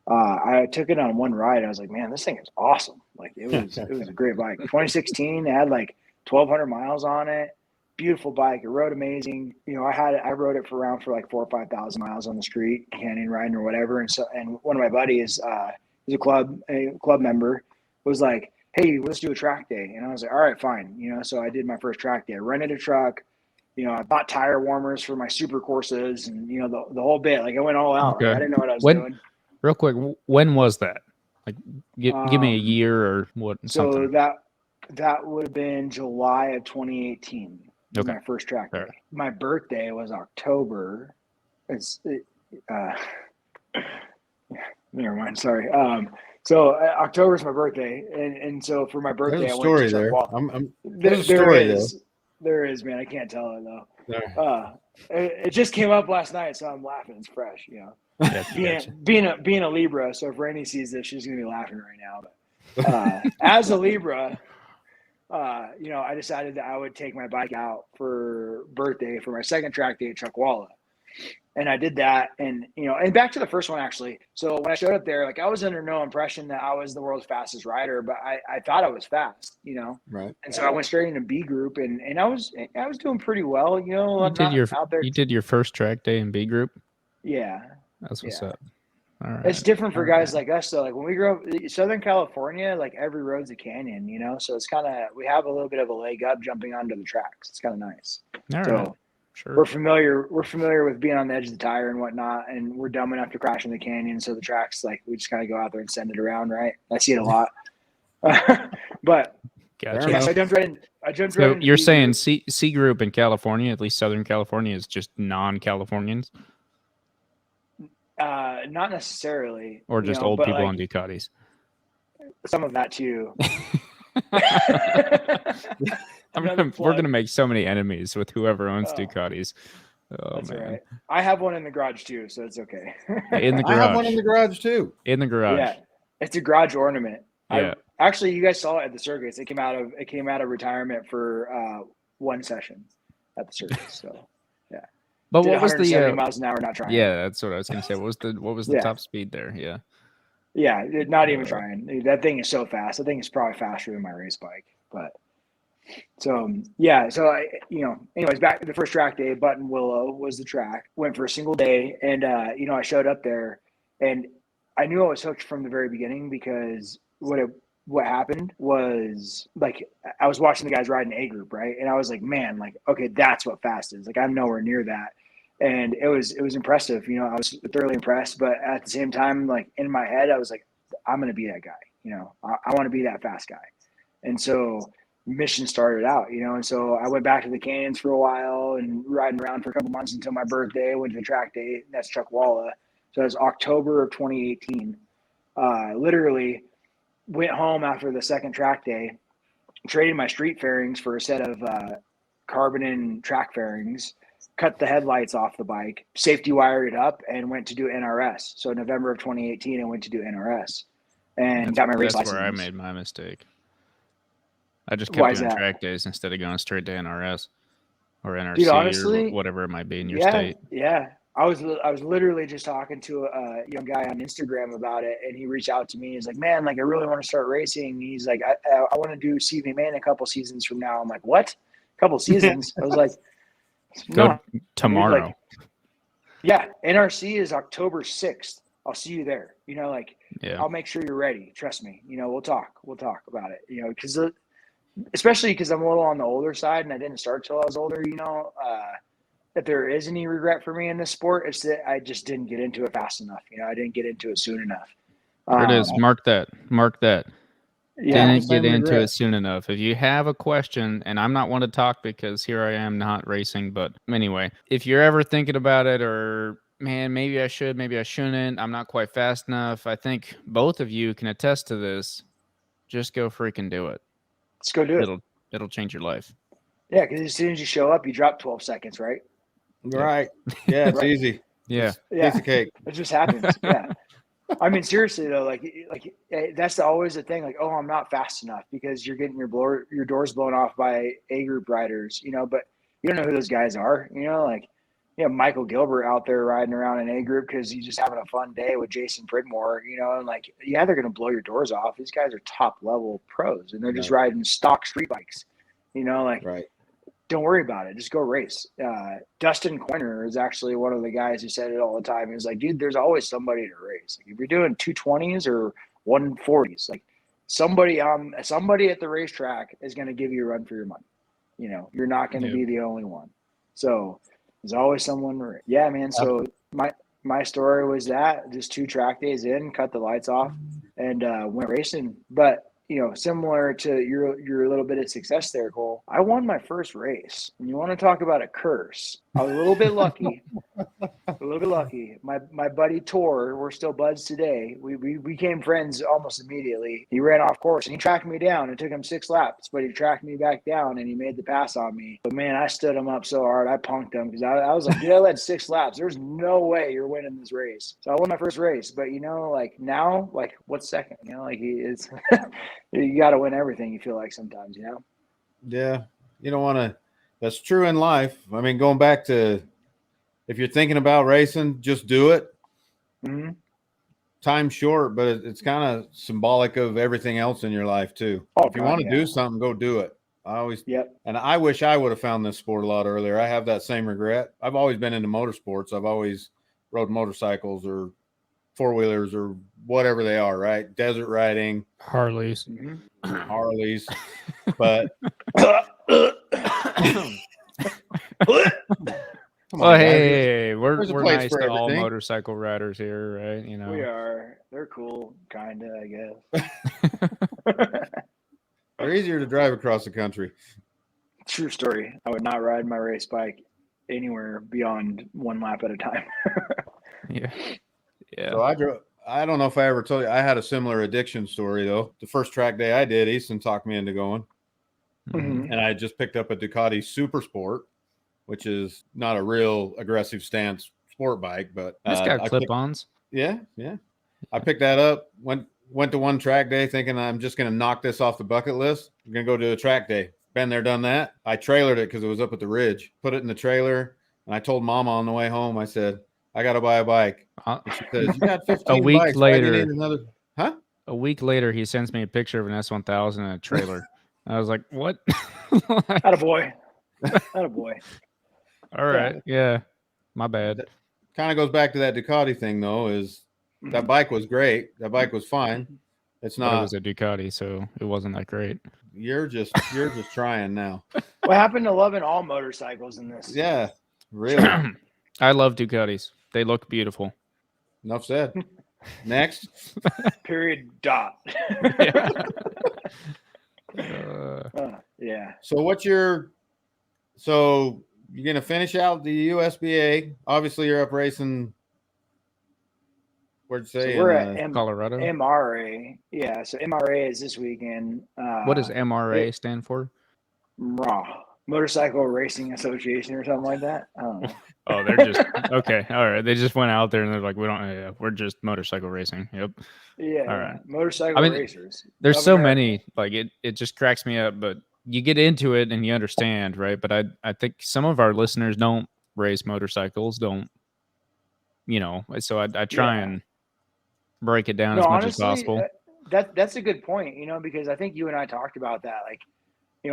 D: I took it on one ride. I was like, man, this thing is awesome. It was a great bike. 2016, it had 1,200 miles on it. Beautiful bike. It rode amazing. I rode it for around for 4,000 or 5,000 miles on the street, canyon riding or whatever. And one of my buddies, he's a club member, was like, hey, let's do a track day. And I was like, all right, fine. So I did my first track day. I rented a truck. I bought tire warmers for my super Corsas and, the whole bit. I went all out.
B: Okay.
D: I didn't know what I was doing.
B: Real quick, when was that? Give me a year or what?
D: Something. So that would have been July of 2018. Okay. My first track day. Right. My birthday was October. Never mind. Sorry. So October is my birthday, and so for my birthday,
A: there's a story
D: I went to
A: there. There's a story
D: there is, man. I can't tell it though. it just came up last night, so I'm laughing. It's fresh, you know.
B: Gotcha.
D: Being a Libra, so if Rainey sees this, she's gonna be laughing right now. But as a Libra, you know, I decided that I would take my bike out for birthday for my second track day at Chuckwalla. And I did that, and you know, and back to the first one actually. So when I showed up there, like I was under no impression that I was the world's fastest rider, but I thought I was fast, you know.
A: Right.
D: And so I went straight into B group, and I was doing pretty well, you know. I'm not out there.
B: You did your first track day in B group.
D: Yeah,
B: That's what's
D: yeah.
B: up. All right.
D: It's different for guys like us, though. Like when we grew up, Southern California, like every road's a canyon, you know. So it's kind of we have a little bit of a leg up jumping onto the tracks. It's kind of nice.
B: All
D: so
B: right. Sure.
D: we're familiar with being on the edge of the tire and whatnot, and we're dumb enough to crash in the canyon. So the tracks, like we just kind of go out there and send it around, right? I see it a lot. But
B: Gotcha.
D: yeah, so I jumped right in.
B: So you're saying C group in California, at least Southern California, is just non-Californians,
D: not necessarily,
B: or just old people on Ducatis?
D: Some of that too.
B: We're gonna make so many enemies with whoever owns Ducatis. Oh,
D: that's
B: man.
D: all right. I have one in the garage too, so it's okay.
B: In the garage.
A: I have one in the garage too.
B: In the garage.
D: Yeah, it's a garage ornament.
B: Yeah.
D: Actually, you guys saw it at the circus. It came out of retirement for one session at the circus. So yeah.
B: But what was the
D: miles an hour? Not trying.
B: Yeah, that's what I was gonna say. What was the top speed there? Yeah.
D: Yeah, not even trying. That thing is so fast. That thing is probably faster than my race bike. But so yeah, so I, you know, anyways, back to the first track day. Button Willow was the track. Went for a single day, and you know, I showed up there, and I knew I was hooked from the very beginning because what happened was, like, I was watching the guys ride in A group, right, and I was like, man, like, okay, that's what fast is. Like, I'm nowhere near that. And it was impressive. You know, I was thoroughly impressed, but at the same time, like in my head, I was like, I'm going to be that guy. You know, I want to be that fast guy. And so mission started out, you know, and so I went back to the canyons for a while and riding around for a couple months until my birthday. Went to the track day. That's Chuckwalla. So it was October of 2018. Literally went home after the second track day, traded my street fairings for a set of carbon and track fairings, cut the headlights off the bike, safety wired it up, and went to do NRS. So November of 2018, I went to do NRS and got my race license.
B: That's where I made my mistake. I just kept doing track days instead of going straight to NRS or NRC. Dude, honestly, or whatever it might be in your state.
D: Yeah. I was literally just talking to a young guy on Instagram about it, and he reached out to me. He's like, man, like, I really want to start racing. He's like, I want to do CV Main a couple seasons from now. I'm like, what? A couple seasons? I was like,
B: no. Tomorrow.
D: Like, yeah, NRC is October 6th. I'll see you there. You know, like, yeah. I'll make sure you're ready. Trust me. You know, we'll talk about it. You know, because especially because I'm a little on the older side, and I didn't start till I was older. You know, if there is any regret for me in this sport, it's that I just didn't get into it fast enough. You know, I didn't get into it soon enough.
B: There it is. Mark that.
D: Yeah,
B: didn't get into it soon enough. If you have a question, and I'm not one to talk because here I am not racing, but anyway, if you're ever thinking about it, or man, maybe I should, maybe I shouldn't, I'm not quite fast enough, I think both of you can attest to this. Just go freaking do it.
D: Let's go do it.
B: It'll change your life.
D: Yeah, because as soon as you show up, you drop 12 seconds, right?
A: Right. Yeah, it's easy.
B: Yeah.
A: Piece of cake.
D: It just happens. Yeah. I mean, seriously though, like that's always the thing. Like, oh, I'm not fast enough because you're getting your doors blown off by A group riders, you know. But you don't know who those guys are, you know. Like, you know, Michael Gilbert out there riding around in A group because he's just having a fun day with Jason Pridmore, you know. And like, yeah, they're gonna blow your doors off. These guys are top level pros, and they're just riding stock street bikes, you know. Like,
A: right.
D: Don't worry about it. Just go race. Dustin Coiner is actually one of the guys who said it all the time. He was like, dude, there's always somebody to race. Like, if you're doing 220s or 140s, like somebody at the racetrack is going to give you a run for your money. You know, you're not going to be the only one. So there's always someone. Yeah, man. So my story was that just 2 track days in, cut the lights off, and went racing. But you know, similar to your little bit of success there, Cole, I won my first race. And you want to talk about a curse? I was a little bit lucky. A little bit lucky. My buddy Tor, we're still buds today. We became friends almost immediately. He ran off course and he tracked me down. It took him 6 laps, but he tracked me back down and he made the pass on me. But man, I stood him up so hard. I punked him because I was like, dude, I led 6 laps. There's no way you're winning this race. So I won my first race. But like now, like what's second? Like it's you got to win everything. You feel like sometimes,
A: Yeah, you don't want to. That's true in life. I mean, going back to, if you're thinking about racing, just do it.
D: Mm-hmm.
A: Time's short, but it's kind of symbolic of everything else in your life too. If you want to do something, go do it. And I wish I would have found this sport a lot earlier. I have that same regret. I've always been into motorsports. I've always rode motorcycles or 4-wheelers or whatever they are, right? Desert riding,
B: Harleys.
A: Harleys, but.
B: Well, hey, we're
A: place
B: nice
A: for
B: to all
A: everything.
B: motorcycle riders here, right?
D: We are. They're cool, kind of, I guess.
A: They're easier to drive across the country. True
D: story. I would not ride my race bike anywhere beyond 1 lap at a time.
B: Yeah.
A: So I don't know if I ever told you, I had a similar addiction story though. The first track day I did, Easton talked me into going.
B: Mm-hmm.
A: And I just picked up a Ducati Super Sport, which is not a real aggressive stance sport bike, but
B: it's got clip-ons.
A: Yeah. I picked that up, went to one track day thinking I'm just going to knock this off the bucket list. I'm going to go do a track day. Been there, done that. I trailered it because it was up at the ridge. Put it in the trailer, and I told Mama on the way home, I said, I got to buy a bike. And she says, you got 15
B: a week
A: bikes.
B: later,
A: Why do you need another? Huh?
B: A week later, he sends me a picture of an S1000 in a trailer. I was like, what?
D: Attaboy. Attaboy.
B: All right. Yeah. My bad.
A: That kind of goes back to that Ducati thing, though, is that bike was great. That bike was fine. It's not.
B: But it was a Ducati, so it wasn't that great.
A: You're just trying now.
D: What happened to loving all motorcycles in this?
A: Yeah, really.
B: I love Ducatis. They look beautiful.
A: Enough said. Next.
D: Period. Dot. Yeah.
A: So you're gonna finish out the USBA. Obviously, you're up racing. Where'd you say?
D: So we're at
B: Colorado.
D: MRA. Yeah. So MRA is this weekend.
B: What does MRA stand for?
D: Motorcycle Racing Association or something like that. I don't know.
B: Oh, they're just okay. All right, they just went out there and they're like, we're just motorcycle racing. Yep.
D: Yeah.
B: All right.
D: Motorcycle racers.
B: There's so many. Like it just cracks me up. But you get into it and you understand, right? But I think some of our listeners don't race motorcycles. Don't. So I try and break it down as much as possible.
D: That's a good point. Because I think you and I talked about that. Like,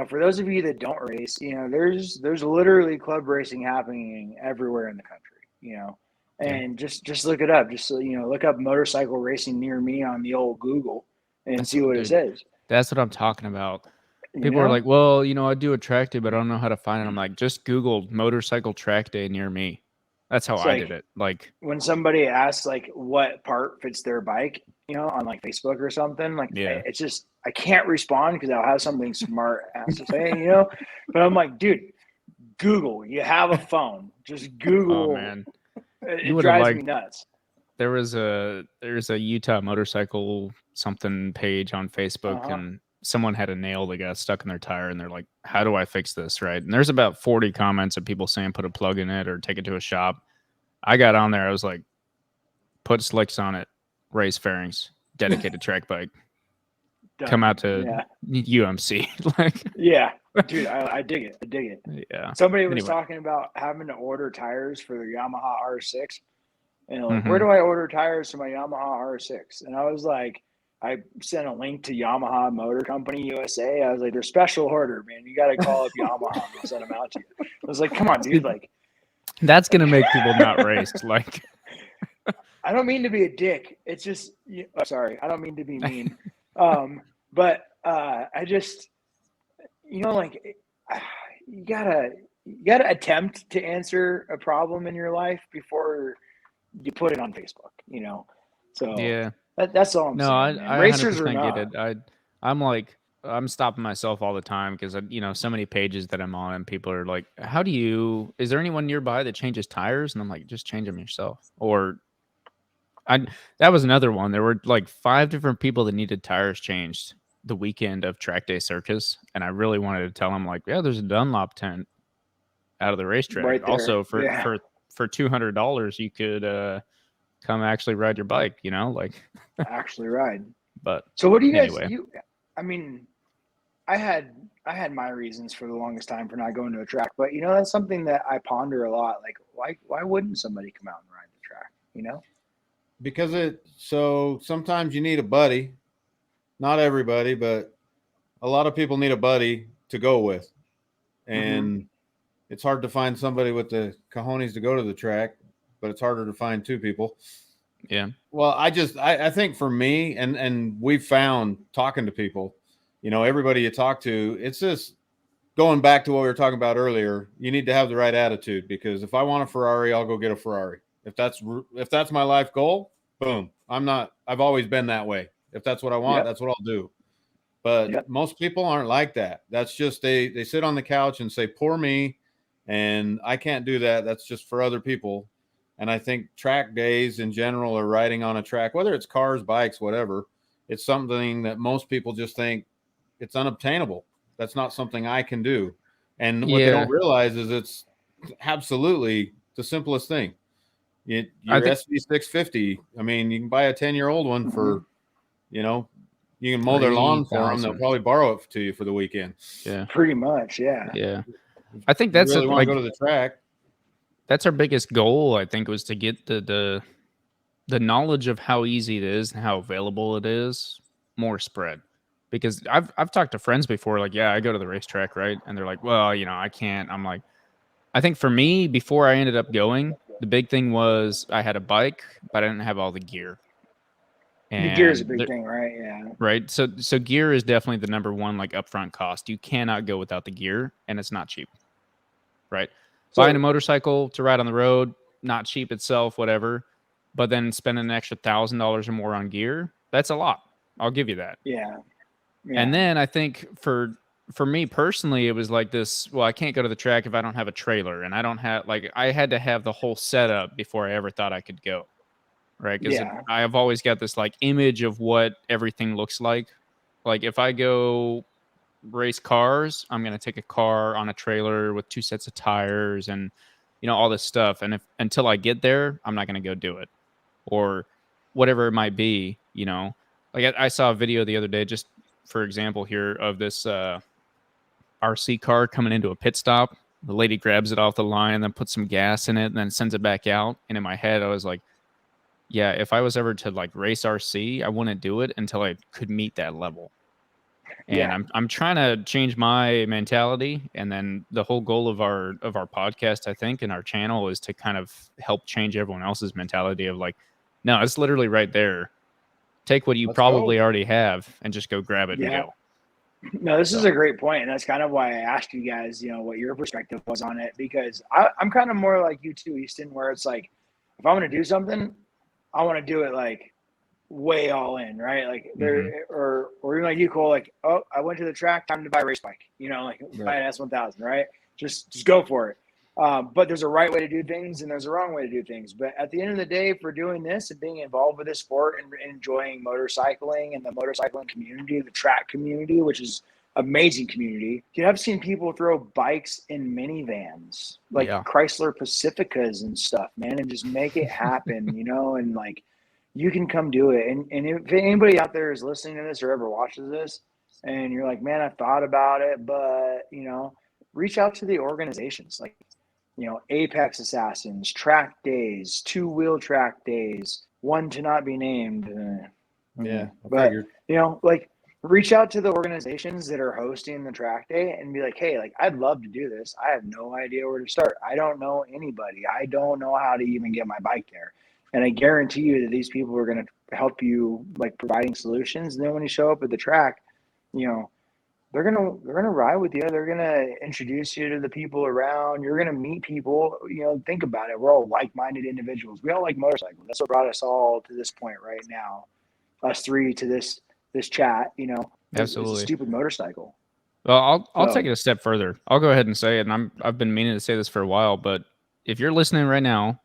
D: for those of you that don't race, there's literally club racing happening everywhere in the country, and just look it up. Just look up motorcycle racing near me on the old Google and see what it says.
B: That's what I'm talking about. People are like, well, I do a track day, but I don't know how to find it. I'm like, just Google motorcycle track day near me. That's how I did it. Like
D: when somebody asks like what part fits their bike, on like Facebook or something, like it's just, I can't respond because I'll have something smart ass to say, but I'm like, dude, Google, you have a phone, just Google.
B: Oh man.
D: It drives me nuts.
B: There's a Utah motorcycle something page on Facebook and someone had a nail that got stuck in their tire and they're like, how do I fix this? Right. And there's about 40 comments of people saying put a plug in it or take it to a shop. I got on there. I was like, put slicks on it, race fairings, dedicated track bike. Done. Come out to UMC. Like,
D: yeah, dude, I dig it. I dig it.
B: Yeah.
D: Somebody was talking about having to order tires for their Yamaha R6. And like, where do I order tires for my Yamaha R6? And I was like, I sent a link to Yamaha Motor Company USA. I was like, they're special order, man. You got to call up Yamaha and they'll send them out to you. I was like, come on, dude. Like,
B: that's going to make people not race. Like,
D: I don't mean to be a dick. It's just, sorry. I don't mean to be mean. But I just, like, you gotta attempt to answer a problem in your life before you put it on Facebook, So
B: yeah.
D: That's all I'm saying.
B: I
D: Racers
B: 100%
D: are not.
B: get it. I'm like, I'm stopping myself all the time because so many pages that I'm on, and people are like, is there anyone nearby that changes tires? And I'm like, just change them yourself. Or that was another one. There were like 5 different people that needed tires changed the weekend of Track Day Circus, and I really wanted to tell them, like, yeah, there's a Dunlop tent out of the racetrack.
D: Right there.
B: Also, for
D: Yeah.
B: $200, you could come actually ride your bike. Like
D: Actually ride.
B: But
D: so what do you guys
B: anyway.
D: I mean, I had my reasons for the longest time for not going to a track, but that's something that I ponder a lot. Like, why wouldn't somebody come out and ride the track?
A: Because so sometimes you need a buddy. Not everybody, but a lot of people need a buddy to go with. And it's hard to find somebody with the cojones to go to the track, but it's harder to find 2 people.
B: Yeah.
A: Well, I think for me, and we've found talking to people, everybody you talk to, it's just going back to what we were talking about earlier. You need to have the right attitude, because if I want a Ferrari, I'll go get a Ferrari. If that's my life goal, boom. I've always been that way. If that's what I want, that's what I'll do. But most people aren't like that. That's just, they sit on the couch and say, poor me. And I can't do that. That's just for other people. And I think track days in general, or riding on a track, whether it's cars, bikes, whatever, it's something that most people just think it's unobtainable. That's not something I can do. And what they don't realize is it's absolutely the simplest thing. Your SV650, I mean, you can buy a 10-year-old one for, you can mow their lawn for them. They'll probably borrow it to you for the weekend.
B: Yeah.
D: Pretty much. Yeah.
B: Yeah. I think that's
A: really want to go to the track.
B: That's our biggest goal, I think, was to get the knowledge of how easy it is and how available it is more spread. Because I've talked to friends before, like, yeah, I go to the racetrack, right? And they're like, well, I can't. I'm like, I think for me, before I ended up going, the big thing was I had a bike, but I didn't have all the gear.
D: And the gear is a big thing, right? Yeah.
B: Right. So gear is definitely the number one, like, upfront cost. You cannot go without the gear, and it's not cheap. Right. So, buying a motorcycle to ride on the road, not cheap itself, whatever. But then spending an extra $1,000 or more on gear, that's a lot. I'll give you that.
D: Yeah.
B: And then I think for me personally, it was like this. Well, I can't go to the track if I don't have a trailer, and I don't have, like, I had to have the whole setup before I ever thought I could go. Right. Because I have always got this, like, image of what everything looks like. Like, if I go race cars, I'm going to take a car on a trailer with 2 sets of tires and, all this stuff. And until I get there, I'm not going to go do it, or whatever it might be, Like, I saw a video the other day, just for example here, of this RC car coming into a pit stop. The lady grabs it off the line and then puts some gas in it and then sends it back out. And in my head, I was like, yeah, if I was ever to, like, race RC, I wouldn't do it until I could meet that level. And I'm trying to change my mentality. And then the whole goal of our podcast, I think, and our channel, is to kind of help change everyone else's mentality of, like, no, it's literally right there. Take what you probably already have and just go grab it and go.
D: No, this is a great point. And that's kind of why I asked you guys, what your perspective was on it, because I'm kind of more like you too, Easton, where it's like, if I'm going to do something, I want to do it, like, way all in, right? Like, or even like you, Cole, like, oh, I went to the track, time to buy a race bike, like, buy an S1000, right? Just go for it. But there's a right way to do things and there's a wrong way to do things. But at the end of the day, for doing this and being involved with this sport and enjoying motorcycling and the motorcycling community, the track community, which is amazing community, I've seen people throw bikes in minivans, like Chrysler Pacificas and stuff, man, and just make it happen, and, like, you can come do it. And if anybody out there is listening to this or ever watches this and you're like, man, I thought about it, but, reach out to the organizations like, Apex Assassins, Track Days, 2-wheel track days, one to not be named. But, like, reach out to the organizations that are hosting the track day and be like, hey, like, I'd love to do this. I have no idea where to start. I don't know anybody. I don't know how to even get my bike there. And I guarantee you that these people are going to help you, like, providing solutions. And then when you show up at the track, they're gonna ride with you. They're gonna introduce you to the people around. You're gonna meet people. Think about it. We're all like-minded individuals. We all like motorcycles. That's what brought us all to this point right now. Us three to this chat.
B: Absolutely.
D: It's a stupid motorcycle.
B: Well, I'll take it a step further. I'll go ahead and say it, and I've been meaning to say this for a while, but if you're listening right now,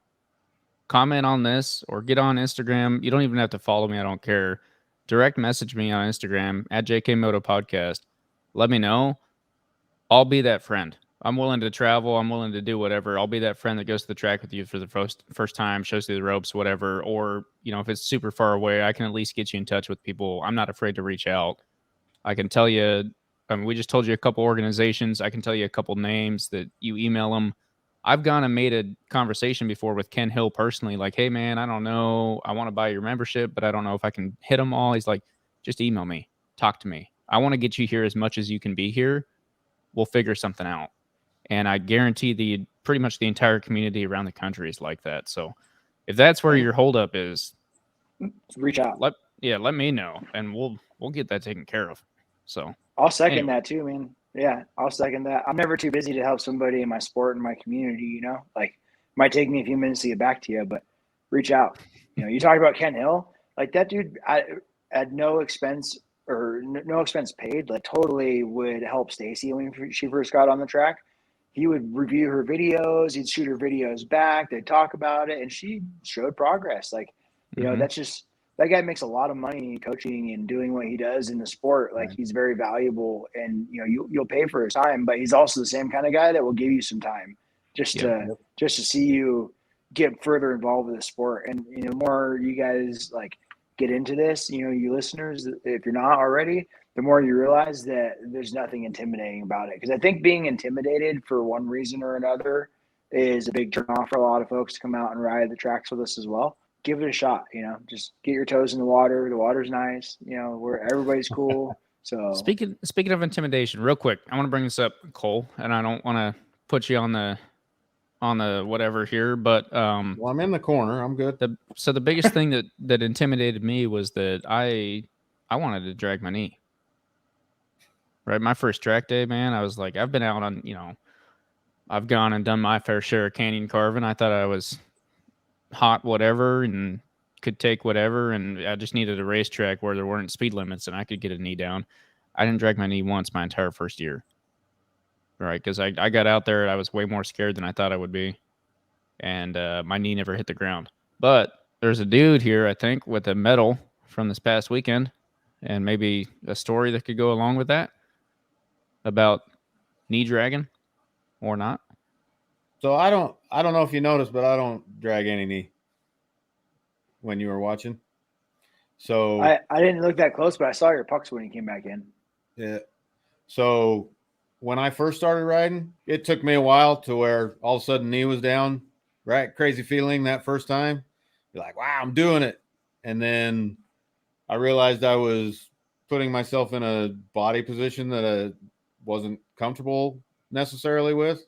B: comment on this or get on Instagram. You don't even have to follow me. I don't care. Direct message me on Instagram at JKMoto Podcast. Let me know. I'll be that friend. I'm willing to travel. I'm willing to do whatever. I'll be that friend that goes to the track with you for the first time, shows you the ropes, whatever. Or, if it's super far away, I can at least get you in touch with people. I'm not afraid to reach out. I can tell you, we just told you a couple organizations. I can tell you a couple names that you email them. I've gone and made a conversation before with Ken Hill personally, like, hey, man, I don't know. I want to buy your membership, but I don't know if I can hit them all. He's like, just email me. Talk to me. I want to get you here as much as you can be here. We'll figure something out. And I guarantee pretty much the entire community around the country is like that. So if that's where your holdup is,
D: reach out.
B: Let me know, and we'll get that taken care of. So
D: I'll second that too, man. Yeah, I'll second that. I'm never too busy to help somebody in my sport and my community, Like, it might take me a few minutes to get back to you, but reach out. You talked about Ken Hill. Like, that dude at no expense or no expense paid, like, totally would help Stacy when she first got on the track. He would review her videos. He'd shoot her videos back. They'd talk about it, and she showed progress. Like, that's just – that guy makes a lot of money coaching and doing what he does in the sport. Like, he's very valuable, and you'll pay for his time, but he's also the same kind of guy that will give you some time just to see you get further involved with the sport. And the more you guys like get into this, you listeners, if you're not already, the more you realize that there's nothing intimidating about it. Because I think being intimidated for one reason or another is a big turnoff for a lot of folks to come out and ride the tracks with us as well. Give it a shot, just get your toes in the water. The water's nice, where everybody's cool. So
B: speaking of intimidation, real quick, I want to bring this up, Cole, and I don't want to put you on the whatever here, but
A: well, I'm in the corner. I'm good.
B: So the biggest thing that intimidated me was that I wanted to drag my knee. Right, my first track day, man, I was like, I've been out on, I've gone and done my fair share of canyon carving. I thought I was hot whatever and could take whatever, and I just needed a racetrack where there weren't speed limits and I could get a knee down. I didn't drag my knee once my entire first year, right? Because I got out there and I was way more scared than I thought I would be, and my knee never hit the ground. But there's a dude here, I think, with a medal from this past weekend, and maybe a story that could go along with that about knee dragging or not.
A: So I don't know if you noticed, but I don't drag any knee when you were watching. So
D: I didn't look that close, but I saw your pucks when you came back in.
A: Yeah. So when I first started riding, it took me a while to where all of a sudden knee was down, right? Crazy feeling that first time. You're like, wow, I'm doing it. And then I realized I was putting myself in a body position that I wasn't comfortable necessarily with.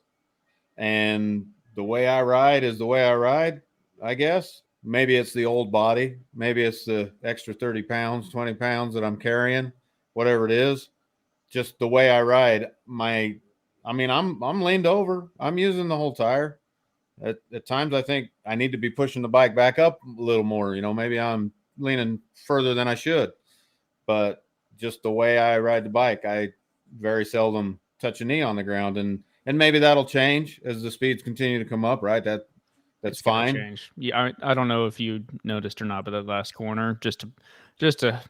A: And the way I ride is the way I ride, I guess. Maybe it's the old body. Maybe it's the extra 30 pounds, 20 pounds that I'm carrying, whatever it is. Just the way I ride. I'm leaned over. I'm using the whole tire. At times I think I need to be pushing the bike back up a little more. Maybe I'm leaning further than I should. But just the way I ride the bike, I very seldom touch a knee on the ground. And maybe that'll change as the speeds continue to come up, right? That's fine.
B: Change. Yeah, I don't know if you noticed or not, but that last corner, just to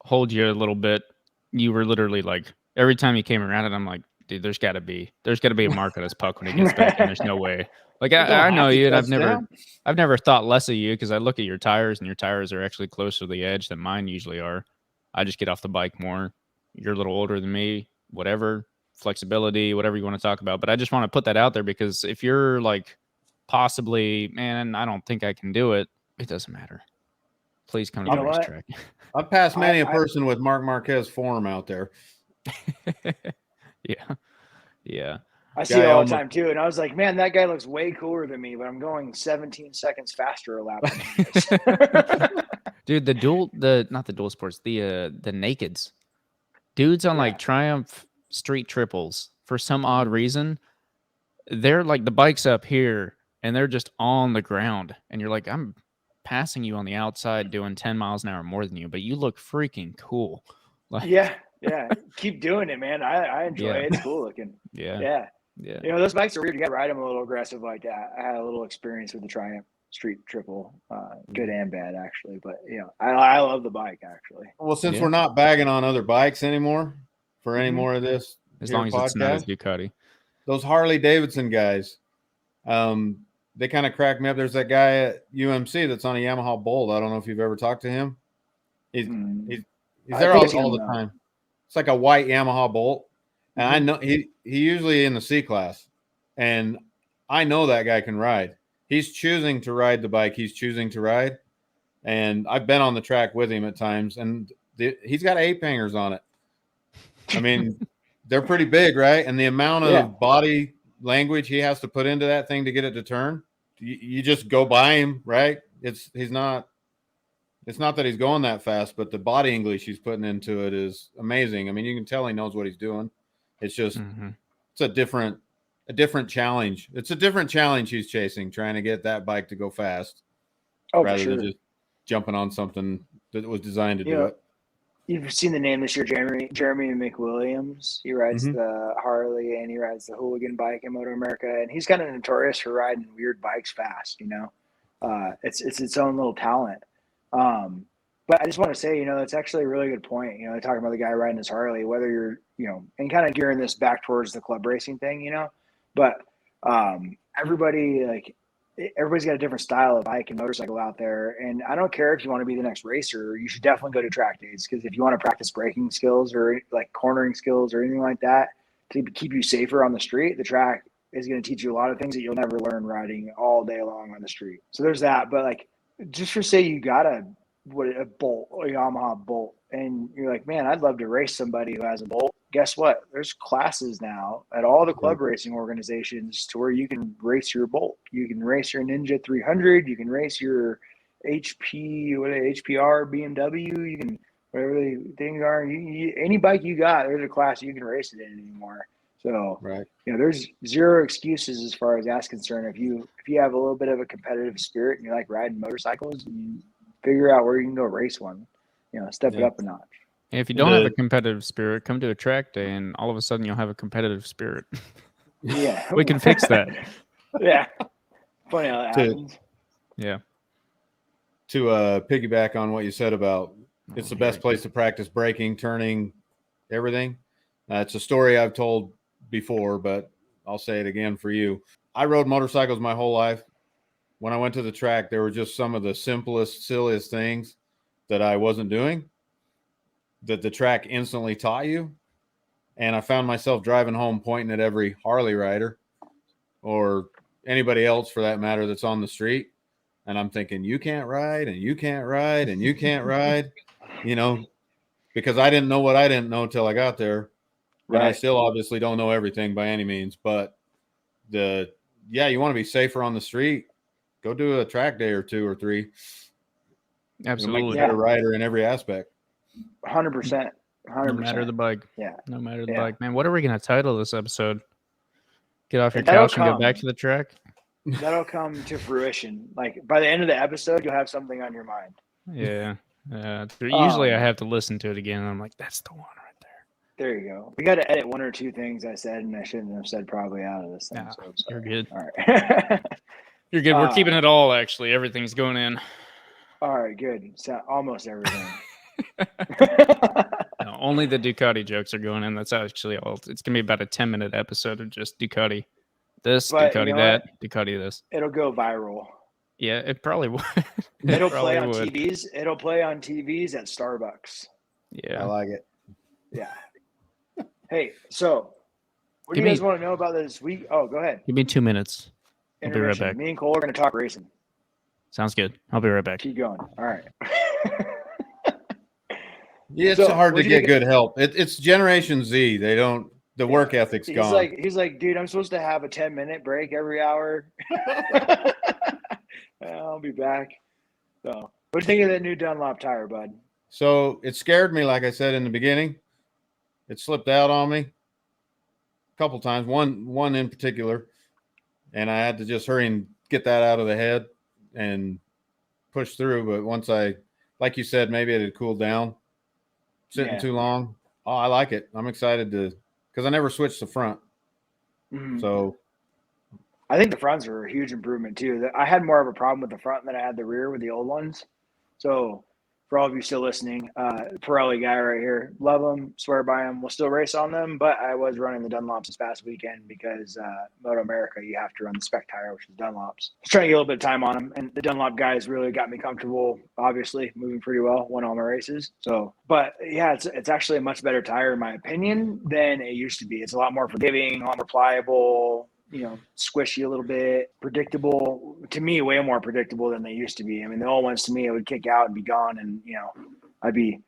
B: hold you a little bit, you were literally like, every time you came around it, I'm like, dude, there's got to be a mark on his puck when he gets back in. There's no way. Like, I know you, and I've never thought less of you because I look at your tires, and your tires are actually closer to the edge than mine usually are. I just get off the bike more. You're a little older than me, whatever, flexibility, whatever you want to talk about. But I just want to put that out there because if you're like, possibly, man, I don't think I can do it, it doesn't matter. Please come to the racetrack.
A: I've passed many a person with Mark Marquez form out there.
B: Yeah.
D: I see it all the time too, and I was like, man, that guy looks way cooler than me, but I'm going 17 seconds faster a lap.
B: Dude, not the dual sports, the nakeds, dudes on like Triumph Street triples for some odd reason, they're like the bike's up here and they're just on the ground, and you're like, I'm passing you on the outside doing 10 miles an hour more than you, but you look freaking cool. Like,
D: yeah, Yeah, keep doing it, man. I enjoy
B: Yeah.
D: it. It's cool looking.
B: Yeah.
D: Yeah.
B: Yeah.
D: You know, those bikes are weird. You got to ride them a little aggressive like that. I had a little experience with the Triumph Street Triple, good and bad actually. But you know, I love the bike actually.
A: Well, since
B: Yeah.
A: we're not bagging on other bikes anymore for any
D: Mhm.
A: more of this
B: As
A: here
B: long as it's not a
A: podcast,
B: Ducati.
A: those Harley Davidson guys, they kind of crack me up. There's that guy at UMC that's on a Yamaha Bolt. I don't know if you've ever talked to him. He's
D: I
A: there
D: think I've seen
A: all
D: him,
A: the
D: though.
A: time. It's like a white Yamaha Bolt, and I
D: Mhm.
A: know he usually in the C class, and I know that guy can ride. He's choosing to ride the bike he's choosing to ride, and I've been on the track with him at times, and he's got ape hangers on it. I mean, they're pretty big, right? And the amount of
D: Yeah.
A: body language he has to put into that thing to get it to turn, you just go by him, right? It's not that he's going that fast, but the body English he's putting into it is amazing. I mean, you can tell he knows what he's doing. It's just it's a different challenge. It's a different challenge he's chasing, trying to get that bike to go fast,
D: Oh,
A: rather
D: for sure.
A: than just jumping on something that was designed to
D: You
A: do
D: know,
A: it.
D: You've seen the name this year, Jeremy McWilliams. He rides the Harley and he rides the Hooligan bike in Moto America, and he's kind of notorious for riding weird bikes fast. You know, it's its own little talent. But I just want to say, you know, that's actually a really good point. You know, talking about the guy riding his Harley, whether you're, you know, and kind of gearing this back towards the club racing thing, you know, but everybody's got a different style of bike and motorcycle out there. And I don't care if you want to be the next racer, you should definitely go to track days. Because if you want to practice braking skills or like cornering skills or anything like that to keep you safer on the street, the track is going to teach you a lot of things that you'll never learn riding all day long on the street. So there's that. But like, just for say you got a Bolt, a Yamaha Bolt, and you're like, man, I'd love to race somebody who has a Bolt. Guess what? There's classes now at all the club racing organizations to where you can race your Bolt. You can race your Ninja 300. You can race your HPR BMW. You can whatever the things are. Any bike you got, there's a class you can race it in anymore. So you know, there's zero excuses as far as that's concerned. If you have a little bit of a competitive spirit and you like riding motorcycles, you figure out where you can go race one. You know, step it up a notch.
B: And if you don't have a competitive spirit, come to a track day, and all of a sudden you'll have a competitive spirit.
D: Yeah,
B: we can fix that.
D: Yeah, funny how that happens.
B: Yeah.
A: To piggyback on what you said about it's the best place to practice braking, turning, everything. It's a story I've told before, but I'll say it again for you. I rode motorcycles my whole life. When I went to the track, there were just some of the simplest, silliest things that I wasn't doing that the track instantly taught you. And I found myself driving home pointing at every Harley rider or anybody else for that matter that's on the street. And I'm thinking, you can't ride and you can't ride and you can't ride, you know, because I didn't know what I didn't know till I got there. And I still obviously don't know everything by any means, but you want to be safer on the street. Go do a track day or 2 or 3.
B: Absolutely.
A: You'll make a better rider in every aspect.
D: 100%. 100%.
B: No matter the bike.
D: Yeah.
B: No matter the bike. Man, what are we going to title this episode? Get off your
D: That'll
B: couch and go back to the track?
D: That'll come to fruition. Like by the end of the episode, you'll have something on your mind.
B: Yeah. Usually I have to listen to it again, and I'm like, that's the one right there.
D: There you go. We got to edit 1 or 2 things I said, and I shouldn't have said probably out of this thing.
B: Nah,
D: so
B: you're good.
D: All right.
B: You're good. We're keeping it all, actually. Everything's going in.
D: All right, good. So almost everything.
B: No, only the Ducati jokes are going in. That's actually all. It's going to be about a 10-minute episode of just Ducati this,
D: But
B: Ducati
D: you know
B: that,
D: what?
B: Ducati this.
D: It'll go viral.
B: Yeah, it probably would.
D: It'll play on TVs. It'll play on TVs at Starbucks.
B: Yeah.
A: I like it.
D: Yeah. Hey, so what do you guys want to know about this week? Oh, go ahead.
B: Give me 2 minutes. I'll be right back.
D: Me and Cole are going to talk racing.
B: Sounds good. I'll be right back.
D: Keep going. All right.
A: Yeah, it's hard to get good help. It's Generation Z. They don't. The work ethic's gone.
D: He's like, dude, I'm supposed to have a 10-minute break every hour. I'll be back. So, what do you think of that new Dunlop tire, bud?
A: So it scared me, like I said in the beginning. It slipped out on me a couple times. One in particular, and I had to just hurry and get that out of the head and push through. But once like you said, maybe it had cooled down. Sitting too long. Oh, I like it. I'm excited because I never switched the front.
D: Mhm.
A: So
D: I think the fronts are a huge improvement too. I had more of a problem with the front than I had the rear with the old ones. So for all of you still listening, Pirelli guy right here, love them, swear by them. We'll still race on them, but I was running the Dunlops this past weekend because Moto America, you have to run the spec tire, which is Dunlops. I was trying to get a little bit of time on them, and the Dunlop guys really got me comfortable. Obviously, moving pretty well, won all my races. So, but yeah, it's actually a much better tire in my opinion than it used to be. It's a lot more forgiving, a lot more pliable. Squishy a little bit, predictable. To me, way more predictable than they used to be. I mean, the old ones to me, it would kick out and be gone, and I'd be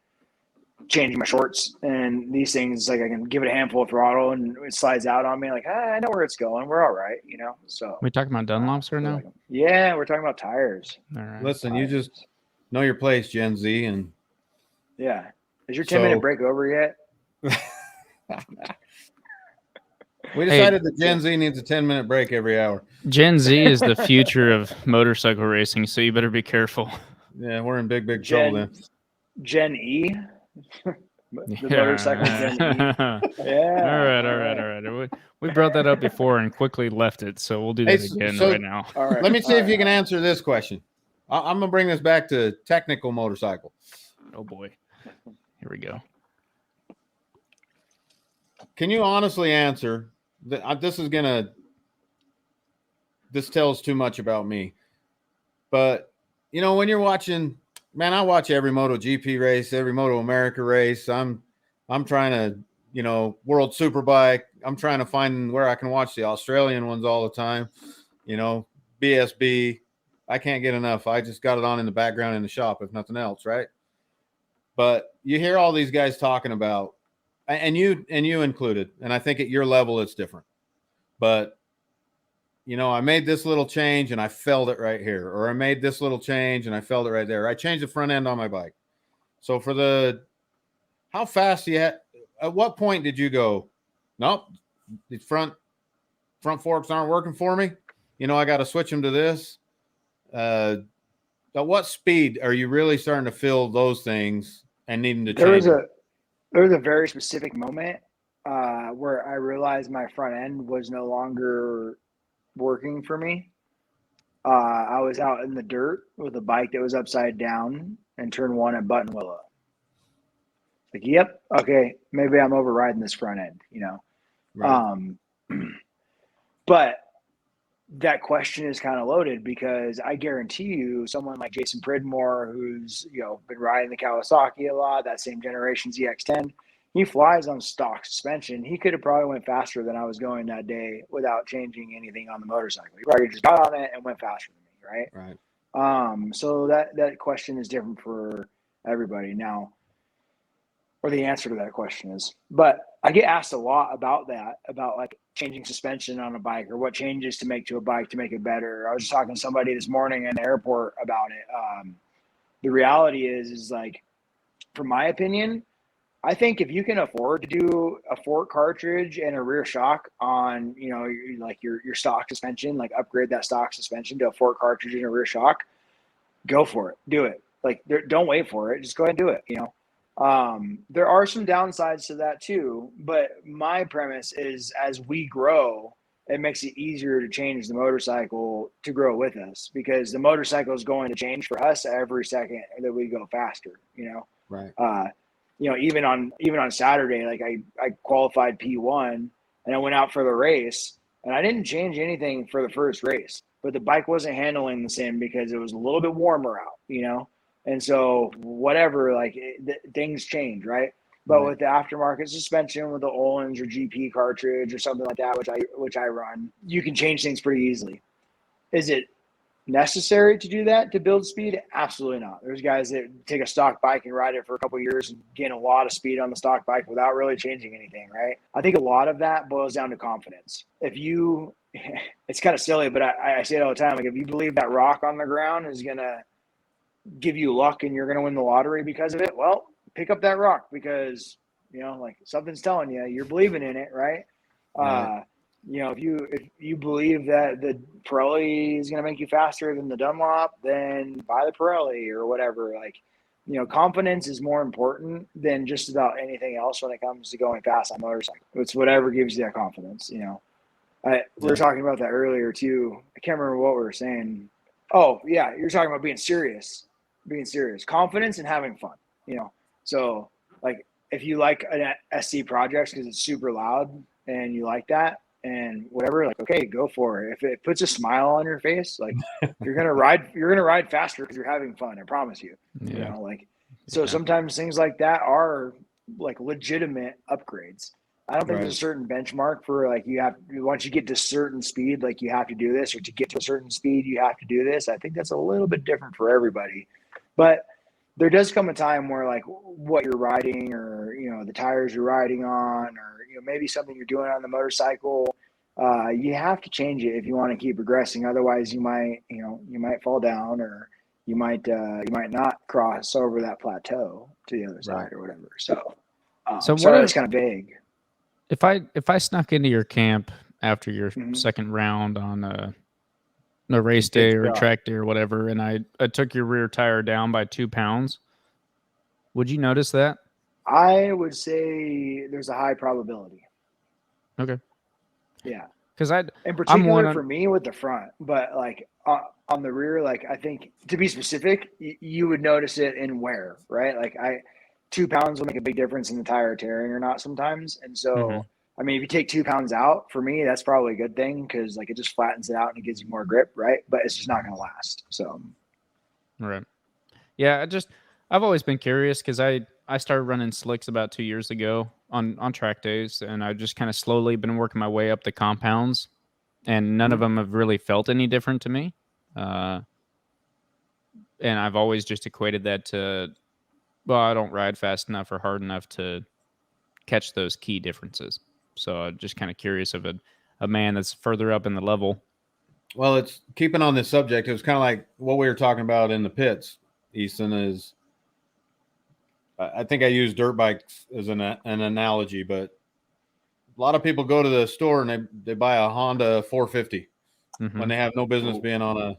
D: changing my shorts. And these things, like I can give it a handful of throttle, and it slides out on me. Like I know where it's going. We're all right, So
B: We talking about Dunlops right now?
D: Yeah, we're talking about tires.
B: All right.
A: listen,
D: Tires.
A: you just know your place, Gen Z, and
D: Yeah. Is your 10-minute break over yet?
A: we decided that Gen Z needs a 10-minute break every hour.
B: Gen Z is the future of motorcycle racing, so you better be careful.
A: Yeah, we're in big trouble then.
D: Gen E? The motorcycle Gen E? Yeah.
B: All right. We brought that up before and quickly left it, so we'll do that again right now.
D: All right.
A: Let me see if you can answer this question. I'm going to bring this back to technical motorcycle.
B: Oh, boy. Here we go.
A: Can you honestly answer? This tells too much about me. But, when you're watching, man, I watch every MotoGP race, every Moto America race. I'm trying to, World Superbike. I'm trying to find where I can watch the Australian ones all the time. BSB. I can't get enough. I just got it on in the background in the shop, if nothing else, right? But you hear all these guys talking about, and you included, and I think at your level it's different. But I made this little change and I felt it right here, or I made this little change and I felt it right there. I changed the front end on my bike. So how fast at what point did you go, nope, the front forks aren't working for me. I got to switch them to this. At what speed are you really starting to feel those things and needing to change?
D: There was a very specific moment where I realized my front end was no longer working for me. I was out in the dirt with a bike that was upside down in turn 1 at Button Willow. Like, yep, okay, maybe I'm overriding this front end, Right. But that question is kind of loaded because I guarantee you someone like Jason Pridmore, who's, been riding the Kawasaki a lot, that same generation ZX10, he flies on stock suspension. He could have probably went faster than I was going that day without changing anything on the motorcycle. He probably just got on it and went faster than me, right? Right. So that question is different for everybody now, or the answer to that question is. But I get asked a lot about that, about like changing suspension on a bike or what changes to make to a bike to make it better. I was just talking to somebody this morning in the airport about it. The reality is like, from my opinion, I think if you can afford to do a fork cartridge and a rear shock on, your stock suspension, like upgrade that stock suspension to a fork cartridge and a rear shock, go for it. Do it. Like, don't wait for it. Just go ahead and do it. There are some downsides to that too, but my premise is as we grow, it makes it easier to change the motorcycle to grow with us, because the motorcycle is going to change for us every second that we go faster,
A: Right.
D: Even on Saturday, like I qualified P1 and I went out for the race and I didn't change anything for the first race, but the bike wasn't handling the same because it was a little bit warmer out, and so whatever, like things change, right? But with the aftermarket suspension, with the Ohlins or GP cartridge or something like that, which I run, you can change things pretty easily. Is it necessary to do that to build speed? Absolutely not. There's guys that take a stock bike and ride it for a couple of years and gain a lot of speed on the stock bike without really changing anything, right? I think a lot of that boils down to confidence. It's kind of silly, but I say it all the time. Like, if you believe that rock on the ground is going to give you luck and you're going to win the lottery because of it, well, pick up that rock because, like something's telling you, you're believing in it, right? Right. If you believe that the Pirelli is going to make you faster than the Dunlop, then buy the Pirelli or whatever. Like, confidence is more important than just about anything else when it comes to going fast on a motorcycle. It's whatever gives you that confidence. We were talking about that earlier too. I can't remember what we were saying. Oh yeah, you're talking about being serious, confidence and having fun. So like if you like an SC projects because it's super loud and you like that and whatever, like okay, go for it. If it puts a smile on your face, like you're gonna ride faster because you're having fun. I promise you.
B: Yeah.
D: So sometimes things like that are like legitimate upgrades. I don't think there's a certain benchmark for like once you get to certain speed, like you have to do this, or to get to a certain speed, you have to do this. I think that's a little bit different for everybody, but there does come a time where like what you're riding or, the tires you're riding on, or, maybe something you're doing on the motorcycle, you have to change it if you want to keep progressing. Otherwise you might fall down, or you might not cross over that plateau to the other side or whatever. So sorry, it's kind of vague.
B: If I snuck into your camp after your second round on a race day or a track day or whatever, and I took your rear tire down by 2 pounds, would you notice that?
D: I would say there's a high probability.
B: Okay.
D: Yeah.
B: Because
D: in particular for me with the front, but like on the rear, like I think to be specific, you would notice it in wear, right? Like 2 pounds will make a big difference in the tire tearing or not sometimes. And so, I mean, if you take 2 pounds out, for me, that's probably a good thing because like it just flattens it out and it gives you more grip, right? But it's just not going to last. So,
B: right. Yeah, I've always been curious because I started running slicks about 2 years ago on track days, and I've just kind of slowly been working my way up the compounds, and none of them have really felt any different to me. And I've always just equated that to, well, I don't ride fast enough or hard enough to catch those key differences. So I'm just kind of curious of a man that's further up in the level.
A: Well, it's keeping on this subject. It was kind of like what we were talking about in the pits, Easton, is I think I use dirt bikes as an analogy, but a lot of people go to the store and they buy a Honda 450 when they have no business being on a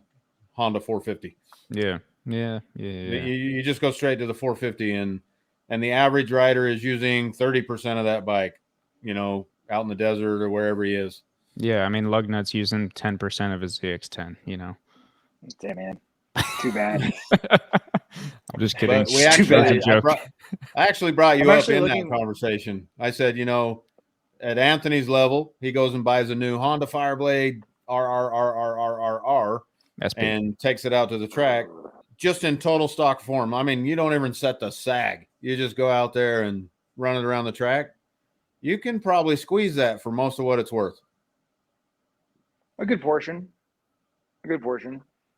A: Honda 450.
B: Yeah.
A: You just go straight to the 450, and the average rider is using 30% of that bike, out in the desert or wherever he is.
B: Yeah, I mean, Lugnut's using 10% of his ZX10,
D: Damn, man. Too bad.
B: I'm just kidding.
A: But I actually brought you up in that conversation. I said, at Anthony's level, he goes and buys a new Honda Fireblade RRRRRR and takes it out to the track just in total stock form. I mean, you don't even set the sag. You just go out there and run it around the track. You can probably squeeze that for most of what it's worth.
D: A good portion.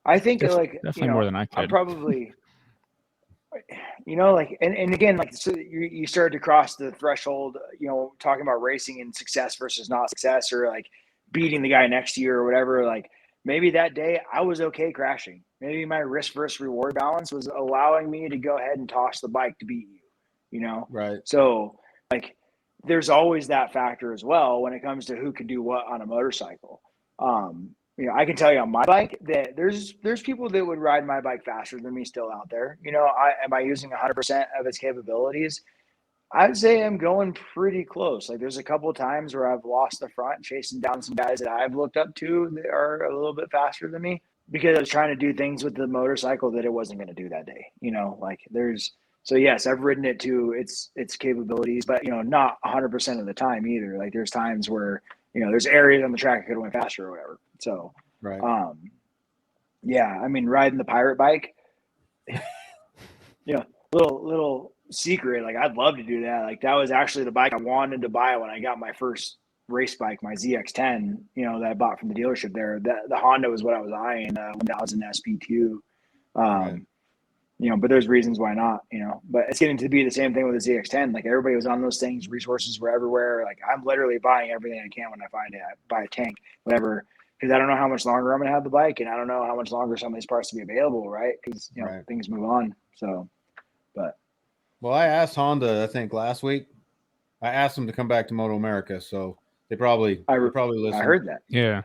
D: I think
B: definitely more than I could.
D: I'm probably, and again, like, so you started to cross the threshold, talking about racing and success versus not success, or like beating the guy next to you or whatever. Like maybe that day I was okay crashing. Maybe my risk versus reward balance was allowing me to go ahead and toss the bike to beat you,
A: Right.
D: So like, there's always that factor as well when it comes to who can do what on a motorcycle. I can tell you on my bike that there's people that would ride my bike faster than me still out there. Am I using 100% of its capabilities? I'd say I'm going pretty close. Like there's a couple of times where I've lost the front chasing down some guys that I've looked up to that are a little bit faster than me because I was trying to do things with the motorcycle that it wasn't going to do that day. So yes, I've ridden it to its capabilities, but not 100% of the time either. Like there's times where there's areas on the track I could have went faster or whatever. So,
A: right.
D: Yeah, I mean, riding the pirate bike, little secret. Like I'd love to do that. Like that was actually the bike I wanted to buy when I got my first race bike, my ZX10. That I bought from the dealership there. The Honda was what I was eyeing. 1000 SP2.
A: Right.
D: But there's reasons why not. But it's getting to be the same thing with the ZX10. Like everybody was on those things. Resources were everywhere. Like I'm literally buying everything I can when I find it. I buy a tank, whatever. Because I don't know how much longer I'm going to have the bike, and I don't know how much longer some of these parts to be available, right? Because things move on. So,
A: well, I asked Honda, I think last week. I asked them to come back to Moto America, so they probably listen.
D: I heard that.
B: Yeah.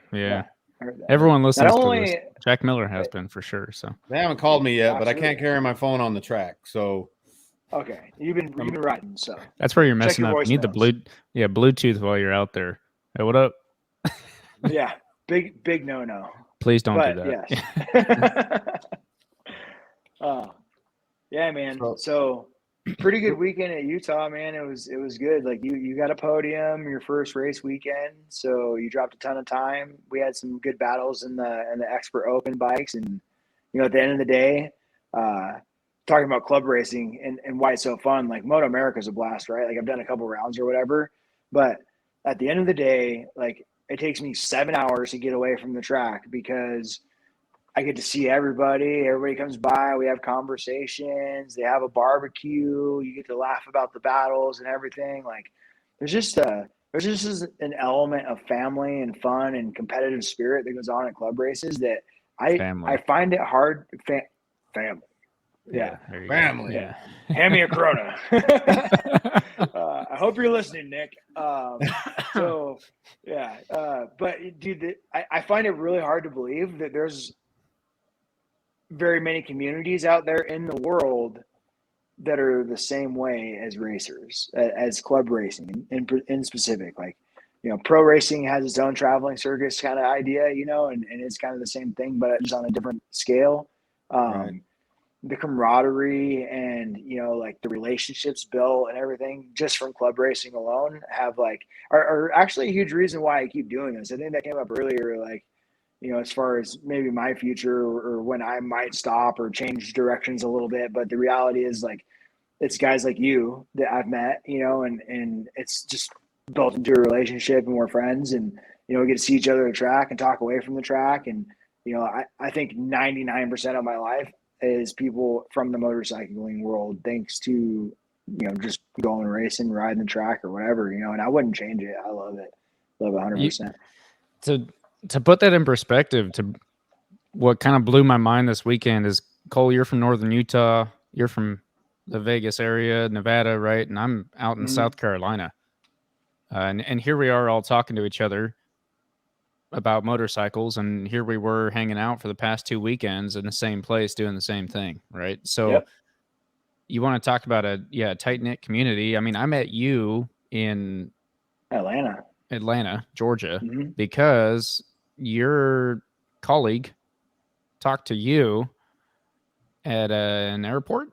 D: I heard that.
B: Everyone listens to
D: only-
B: this. Jack Miller has been for sure. So
A: They haven't called me yet, but I
D: Absolutely.
A: can't carry my phone on the track. So
D: Okay, you've been riding, so
B: that's where you're
D: check
B: messing
D: your
B: up. You need the
D: voicemails.
B: Bluetooth while you're out there. Hey, what up?
D: Yeah, big no.
B: Please don't
D: But
B: do that.
D: yes. Yeah, man.
A: So-
D: So pretty good weekend at Utah, man. It was good. Like you got a podium your first race weekend, so you dropped a ton of time. We had some good battles in the Expert Open bikes, and at the end of the day, talking about club racing and why it's so fun. Like Moto America is a blast, right? Like I've done a couple rounds or whatever, but at the end of the day, like it takes me 7 hours to get away from the track because I get to see everybody. Everybody comes by. We have conversations. They have a barbecue. You get to laugh about the battles and everything. Like there's just an element of family and fun and competitive spirit that goes on at club races that I find it hard. Family. Yeah.
B: There you
A: Family.
B: go. Yeah.
D: Hand me a Corona. I hope you're listening, Nick. So yeah. But dude, I find it really hard to believe that there's very many communities out there in the world that are the same way as racers, as club racing in specific. Like, pro racing has its own traveling circus kind of idea, and it's kind of the same thing, but just on a different scale.
A: Right.
D: The camaraderie and, like the relationships built and everything just from club racing alone are actually a huge reason why I keep doing this. I think that came up earlier, like, as far as maybe my future or when I might stop or change directions a little bit. But the reality is, like, it's guys like you that I've met, and it's just built into a relationship and we're friends and, we get to see each other at the track and talk away from the track. And, I think 99% of my life is people from the motorcycling world, thanks to, just going racing, riding the track or whatever, and I wouldn't change it. I love it. Love it 100%.
B: To put that in perspective, to what kind of blew my mind this weekend is, Cole, you're from northern Utah, you're from the Vegas area, Nevada, right? And I'm out in South Carolina. And here we are all talking to each other about motorcycles, and here we were hanging out for the past 2 weekends in the same place doing the same thing, right? So you want to talk about a tight-knit community. I mean, I met you in Atlanta, Georgia, because your colleague talked to you at an airport.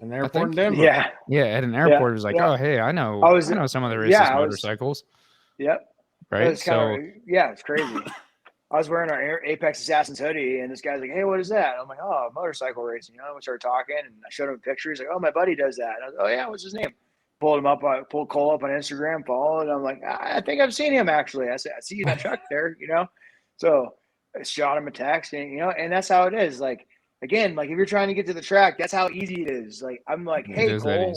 A: An airport in Denver.
B: Yeah, at an airport. It was like, oh, hey, I know some of the races motorcycles.
D: Yep.
B: Right.
D: It's crazy. I was wearing our Apex Assassins hoodie, and this guy's like, "Hey, what is that?" I'm like, "Oh, motorcycle racing." We started talking, and I showed him a picture. He's like, "Oh, my buddy does that." And I was like, "Oh yeah, what's his name?" Pulled him up. I pulled Cole up on Instagram, followed, and I'm like, "I think I've seen him actually." I said, "I see you in that truck there," So I shot him a text, and and that's how it is. Like, again, like if you're trying to get to the track, that's how easy it is. Like I'm like, "Hey, Cole,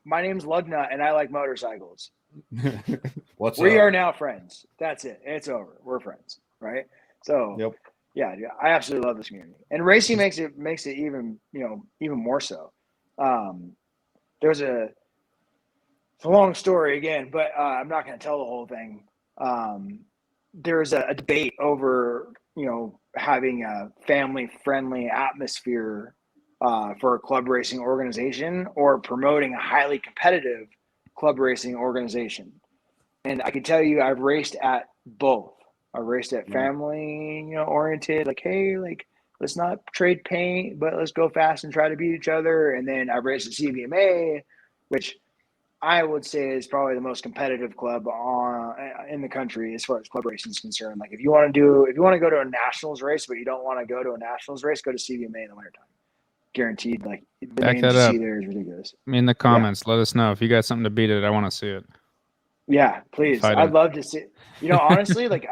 D: my name's Lugnut, and I like motorcycles." We are now friends. That's it. It's over. We're friends, right? So, yeah, I absolutely love this community, and racing makes it even more so. There's it's a long story again, but I'm not going to tell the whole thing. There's a debate over having a family-friendly atmosphere for a club racing organization or promoting a highly competitive club racing organization. And I can tell you, I've raced at both. I raced at family, oriented, like, hey, like, let's not trade paint, but let's go fast and try to beat each other. And then I raced at CVMA, which I would say is probably the most competitive club in the country as far as club racing is concerned. Like, if you want to go to a nationals race, but you don't want to go to a nationals race, go to CVMA in the wintertime. Guaranteed. Like, the names you see there is ridiculous.
B: In the comments, let us know if you got something to beat it. I want to see it.
D: Yeah, please. I'd love to see. Honestly, like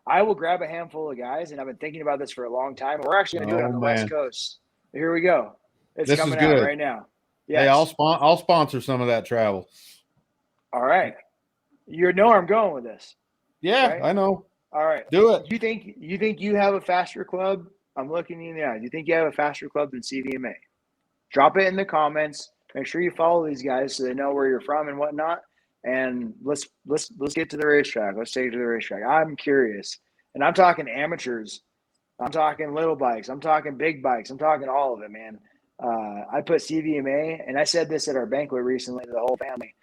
D: I will grab a handful of guys, and I've been thinking about this for a long time. We're actually going to do it on the West Coast. Here we go. It's coming out right now. Yes.
A: Hey, I'll sponsor some of that travel.
D: All right. You know where I'm going with this.
A: Yeah,
D: right?
A: I know.
D: All right.
A: Do it.
D: You think you have a faster club? I'm looking you in the eye. Do you think you have a faster club than CVMA? Drop it in the comments. Make sure you follow these guys so they know where you're from and whatnot. And let's get to the racetrack. Let's take it to the racetrack. I'm curious. And I'm talking amateurs. I'm talking little bikes. I'm talking big bikes. I'm talking all of it, man. I put CVMA, and I said this at our banquet recently to the whole family.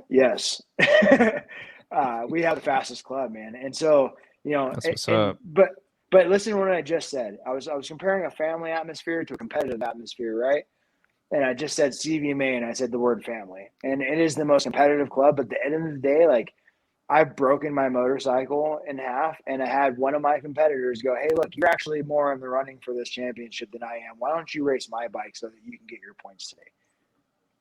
D: Yes. We have the fastest club, man. And so,
B: That's what's up.
D: But listen to what I just said. I was comparing a family atmosphere to a competitive atmosphere, right? And I just said CVMA, and I said the word family. And it is the most competitive club. But at the end of the day, like, I've broken my motorcycle in half, and I had one of my competitors go, "Hey, look, you're actually more in the running for this championship than I am. Why don't you race my bike so that you can get your points today?"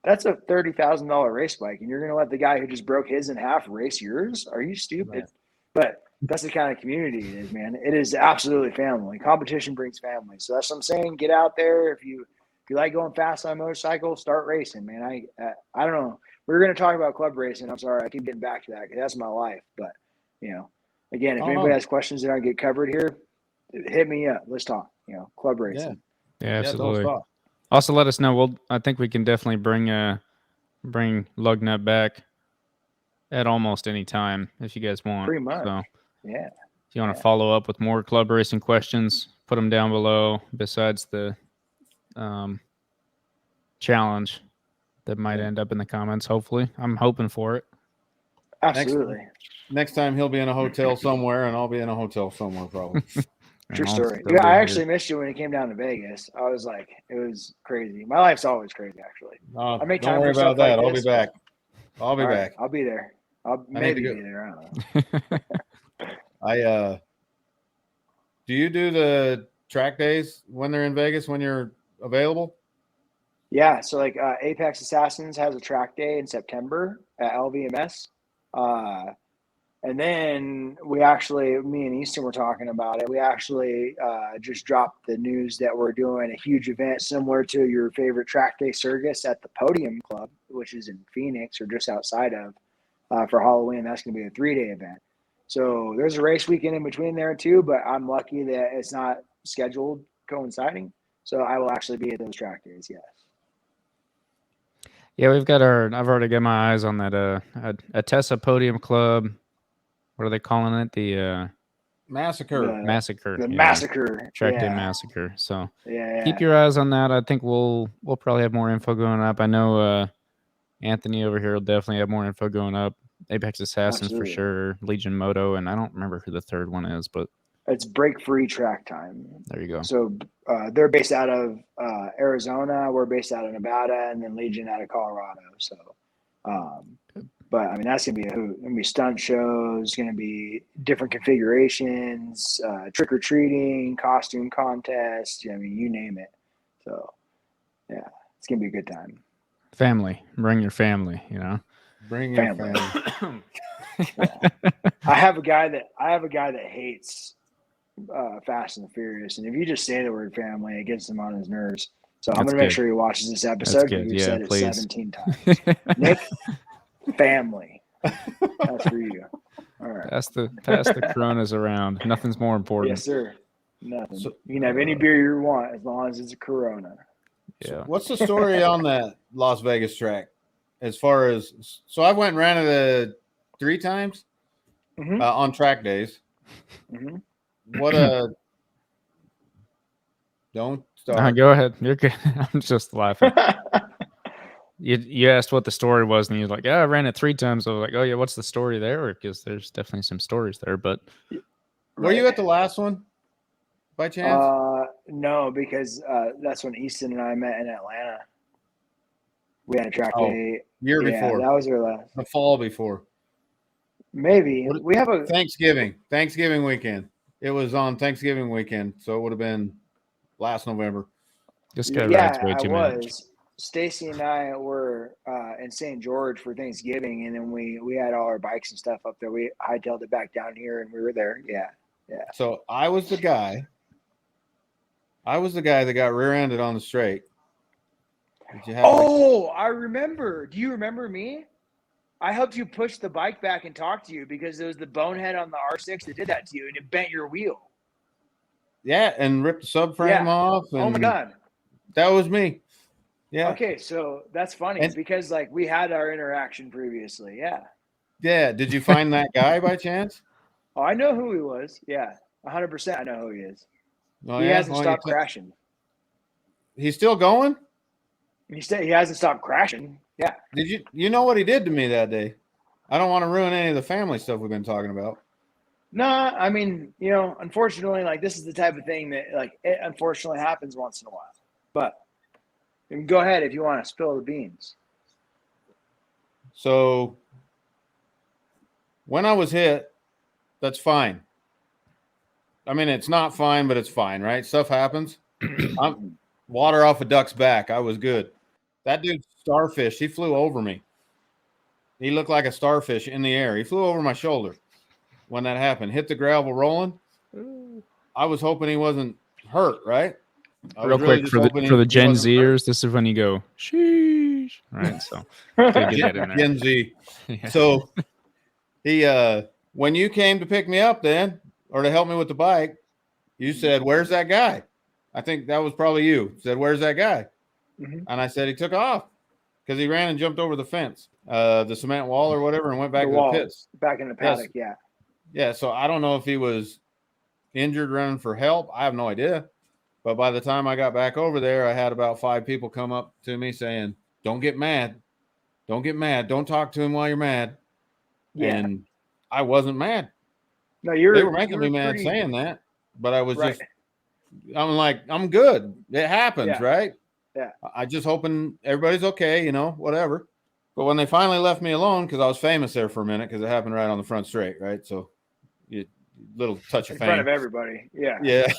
D: That's a $30,000 race bike, and you're going to let the guy who just broke his in half race yours? Are you stupid? Right. But that's the kind of community it is, man. It is absolutely family. Competition brings family. So that's what I'm saying. Get out there. If you like going fast on a motorcycle, start racing, man. I don't know. We're going to talk about club racing. I'm sorry. I keep getting back to that because that's my life. But, again, if anybody has questions that I get covered here, hit me up. Let's talk, club racing.
B: Yeah, absolutely. Also, let us know. I think we can definitely bring Lugnut back at almost any time if you guys want.
D: Pretty much.
B: So,
D: yeah.
B: If you want to follow up with more club racing questions, put them down below. Besides the challenge that might end up in the comments. Hopefully, I'm hoping for it.
D: Absolutely.
A: Next time he'll be in a hotel somewhere, and I'll be in a hotel somewhere probably.
D: True story. Yeah, I actually missed you when it came down to Vegas. I was like, it was crazy. My life's always crazy, actually. I make time
A: don't worry
D: for
A: about that.
D: Like
A: I'll be back. I'll be back.
D: I'll be there. I'll maybe be there. I don't
A: know. Do you do the track days when they're in Vegas when you're available?
D: Yeah. So like Apex Assassins has a track day in September at LVMS. And then me and Easton were talking about it. We actually just dropped the news that we're doing a huge event similar to your favorite track day circus at the Podium Club, which is in Phoenix or just outside of for Halloween. That's going to be a 3-day event. So there's a race weekend in between there too, but I'm lucky that it's not scheduled coinciding. So I will actually be at those track days. Yes.
B: Yeah, I've already got my eyes on that Atessa Podium Club. What are they calling it? The
A: Massacre.
B: Massacre.
D: The Massacre.
B: Track Day Massacre. So
D: yeah.
B: Keep your eyes on that. I think we'll probably have more info going up. I know Anthony over here will definitely have more info going up. Apex Assassins for sure. Legion Moto, and I don't remember who the third one is, but
D: it's Break Free Track Time.
B: There you go.
D: So they're based out of Arizona. We're based out of Nevada, and then Legion out of Colorado. So, but I mean, that's gonna be a hoot. Gonna be stunt shows. Gonna be different configurations, trick or treating, costume contests. I mean, you name it. So, yeah, it's gonna be a good time.
B: Family, bring your family.
A: Bring your family.
D: I have a guy that hates Fast and the Furious, and if you just say the word family, it gets him on his nerves. So I'm going to make sure he watches this episode because we've said it 17 times. Nick, family. That's for you. All right.
B: Pass the Coronas around. Nothing's more important.
D: Yes, sir. Nothing. So, you can have any beer you want as long as it's a Corona.
B: Yeah.
A: So what's the story on that Las Vegas track? As far as I went and ran it 3 times on track days.
D: Mm-hmm.
A: What don't start.
B: Go ahead. You're good. I'm just laughing. You asked what the story was, and you're like, "Yeah, I ran it 3 times." I was like, "Oh yeah, what's the story there?" Because there's definitely some stories there. But
A: were you at the last one by chance?
D: No, because that's when Easton and I met in Atlanta. We had a track day
A: year before.
D: That was our last.
A: The fall before.
D: Maybe we have a
A: Thanksgiving weekend. It was on Thanksgiving weekend, so it would have been last November.
B: This guy rides way too
D: much.
B: much.
D: Stacy and I were in St. George for Thanksgiving, and then we had all our bikes and stuff up there. We hightailed it back down here, and we were there. Yeah.
A: So I was the guy that got rear-ended on the straight.
D: I remember. Do you remember me? I helped you push the bike back and talk to you because it was the bonehead on the R6 that did that to you, and it bent your wheel.
A: Yeah, and ripped the subframe off. And
D: oh my God,
A: that was me. Yeah.
D: Okay, so that's funny because like we had our interaction previously. Yeah.
A: Yeah. Did you find that guy by chance?
D: Oh, I know who he was. Yeah, 100%. I know who he is.
A: Oh,
D: He
A: yeah?
D: hasn't
A: Well,
D: stopped crashing.
A: He's still going?
D: He hasn't stopped crashing. Yeah.
A: Did you know what he did to me that day? I don't want to ruin any of the family stuff we've been talking about.
D: No, I mean, unfortunately, like this is the type of thing that like it unfortunately happens once in a while. But go ahead if you want to spill the beans.
A: So when I was hit, that's fine. I mean, it's not fine, but it's fine, right? Stuff happens. I'm water off a duck's back. I was good. That dude, starfish, he flew over me. He looked like a starfish in the air. He flew over my shoulder when that happened. Hit the gravel rolling. I was hoping he wasn't hurt, right? I
B: Real
A: was really
B: quick
A: just hoping
B: for the
A: he
B: Gen
A: wasn't hurt.
B: Zers, this is when you go, sheesh, right? So gotta get that in there.
A: Gen Z.
B: Yeah.
A: So he when you came to pick me up then, or to help me with the bike, you said, "Where's that guy?" I think that was probably you. Said, "Where's that guy?"
D: Mhm.
A: And I said he took off because he ran and jumped over the fence, the cement wall or whatever, and went back
D: The
A: to
D: wall,
A: the pits.
D: back in the paddock. Yeah.
A: Yeah. So I don't know if he was injured running for help. I have no idea. But by the time I got back over there, I had about 5 people come up to me saying, "Don't get mad. Don't get mad. Don't talk to him while you're mad."
D: Yeah.
A: And I wasn't mad.
D: No,
A: They were making me mad saying that, but I was
D: right.
A: I'm like, I'm good. It happens,
D: Yeah.
A: right?
D: Yeah.
A: I just hoping everybody's okay, whatever. But when they finally left me alone, because I was famous there for a minute, because it happened right on the front straight, right? So, little touch of
D: In
A: fame.
D: front of everybody. Yeah.
A: Yeah.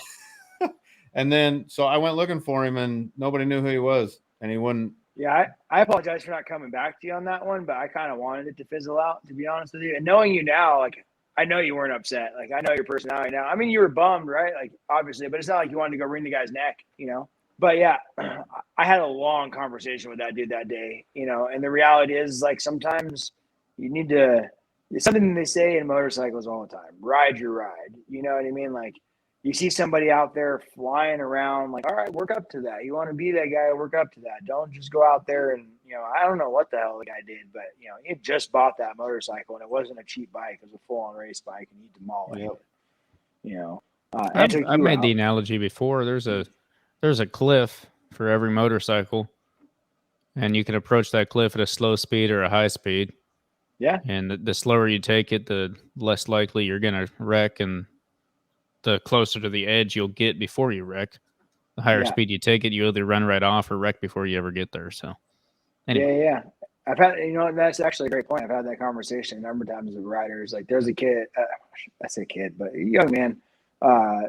A: And then, so I went looking for him, and nobody knew who he was, and he wouldn't.
D: Yeah, I apologize for not coming back to you on that one, but I kind of wanted it to fizzle out, to be honest with you. And knowing you now, like, I know you weren't upset. Like, I know your personality now. I mean, you were bummed, right? Like, obviously, but it's not like you wanted to go wring the guy's neck, But yeah, I had a long conversation with that dude that day, and the reality is, like, sometimes you need to, it's something they say in motorcycles all the time, ride your ride. You know what I mean? Like, you see somebody out there flying around, like, all right, work up to that. You want to be that guy, work up to that. Don't just go out there and, I don't know what the hell the guy did, but, he just bought that motorcycle and it wasn't a cheap bike. It was a full-on race bike and he demolished it,
B: I've made the analogy before. There's a cliff for every motorcycle, and you can approach that cliff at a slow speed or a high speed.
D: Yeah.
B: And the slower you take it, the less likely you're going to wreck, and the closer to the edge you'll get before you wreck. The higher speed you take it, you either run right off or wreck before you ever get there. So, anyway.
D: Yeah. I've had, that's actually a great point. I've had that conversation a number of times with riders. Like, there's a kid, I say kid, but a young man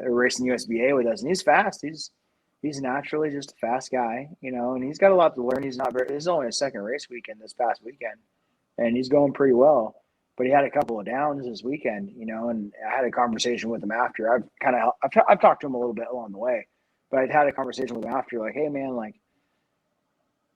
D: racing USBA with us, and he's fast. He's naturally just a fast guy, and he's got a lot to learn. This is only his second race weekend this past weekend, and he's going pretty well. But he had a couple of downs this weekend, and I had a conversation with him after. I've talked to him a little bit along the way, but I'd had a conversation with him after, like, hey man, like,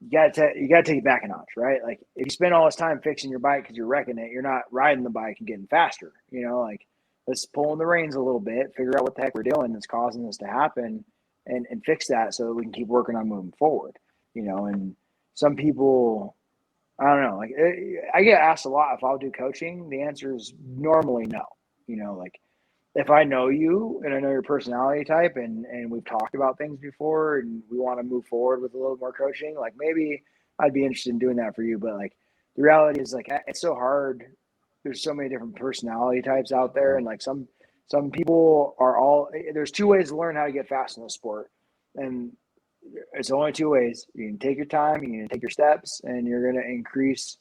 D: you gotta take it back a notch, right? Like, if you spend all this time fixing your bike because you're wrecking it, you're not riding the bike and getting faster. Like, let's pull in the reins a little bit, figure out what the heck we're doing that's causing this to happen, and fix that so that we can keep working on moving forward. And some people, I don't know, like, I get asked a lot if I'll do coaching. The answer is normally no. Like, if I know you and I know your personality type and we've talked about things before and we want to move forward with a little more coaching, like, maybe I'd be interested in doing that for you. But, like, the reality is, like, it's so hard. There's so many different personality types out there. And, like, some people there's 2 ways to learn how to get fast in the sport. And it's only 2 ways. You can take your time, you can take your steps, and you're going to increase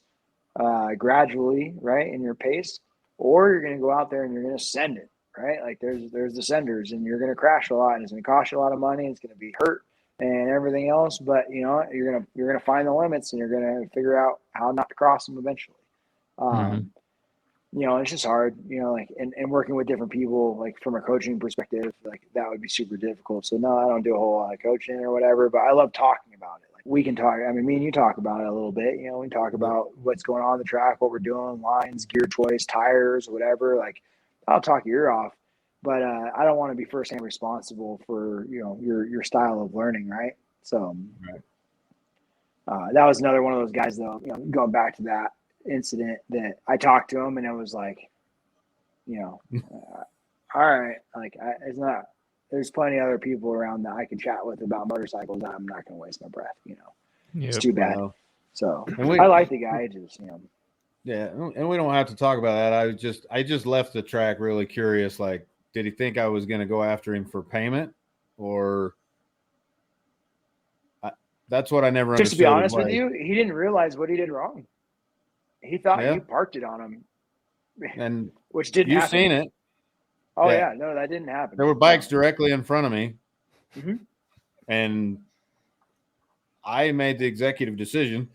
D: gradually, right, in your pace, or you're going to go out there and you're going to send it, right? Like, there's the senders, and you're going to crash a lot, and it's going to cost you a lot of money, and it's going to be hurt and everything else. But you're going to find the limits, and you're going to figure out how not to cross them eventually. It's just hard, like, and working with different people, like, from a coaching perspective, like, that would be super difficult. So no, I don't do a whole lot of coaching or whatever, but I love talking about it. Like, we can talk. I mean, me and you talk about it a little bit, we talk about what's going on the track, what we're doing, lines, gear choice, tires, whatever. Like, I'll talk your ear off, but I don't want to be firsthand responsible for, your style of learning. Right. So that was another one of those guys, though, going back to that incident, that I talked to him and it was like, all right, like it's not. There's plenty of other people around that I can chat with about motorcycles. I'm not going to waste my breath. It's too bad.
A: Well,
D: So
A: and
D: I like the guy. Just
A: yeah, and we don't have to talk about that. I just left the track really curious. Like, did he think I was going to go after him for payment, or that's what I never
D: just
A: understood.
D: to be honest with you, he didn't realize what he did wrong. He thought you parked it on him,
A: and
D: which didn't happen.
A: You've seen it.
D: Oh yeah, no, that didn't happen.
A: There were bikes directly in front of me, and I made the executive decision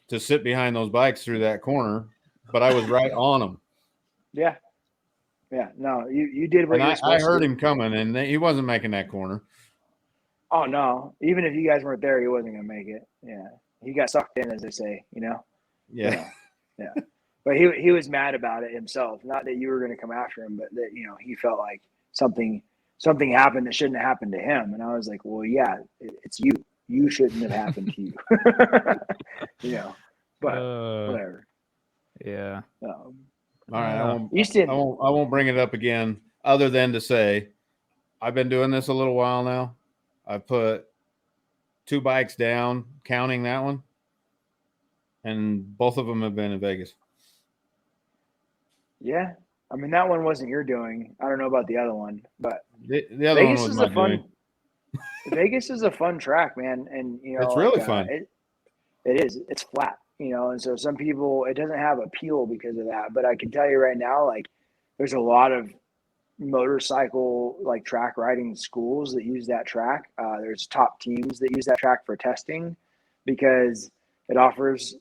A: to sit behind those bikes through that corner, but I was right on them.
D: Yeah. No, you did what
A: and
D: you were supposed to.
A: I heard him coming, and he wasn't making that corner.
D: Oh no! Even if you guys weren't there, he wasn't going to make it. Yeah, he got sucked in, as they say.
A: Yeah.
D: But he was mad about it himself. Not that you were going to come after him, but that he felt like something happened that shouldn't have happened to him. And I was like, well, yeah, it's you. You shouldn't have happened to you. But whatever.
B: Yeah.
A: All right,
D: Easton.
A: I won't bring it up again, other than to say, I've been doing this a little while now. I've put 2 bikes down, counting that one, and both of them have been in Vegas.
D: Yeah, I mean that one wasn't your doing. I don't know about the other one, but
A: the other
D: Vegas
A: one was
D: is
A: my
D: a fun.
A: doing.
D: Vegas is a fun track, man, and
A: it's really fun.
D: It is. It's flat, and so some people it doesn't have appeal because of that. But I can tell you right now, like there's a lot of motorcycle like track riding schools that use that track. There's top teams that use that track for testing because it offers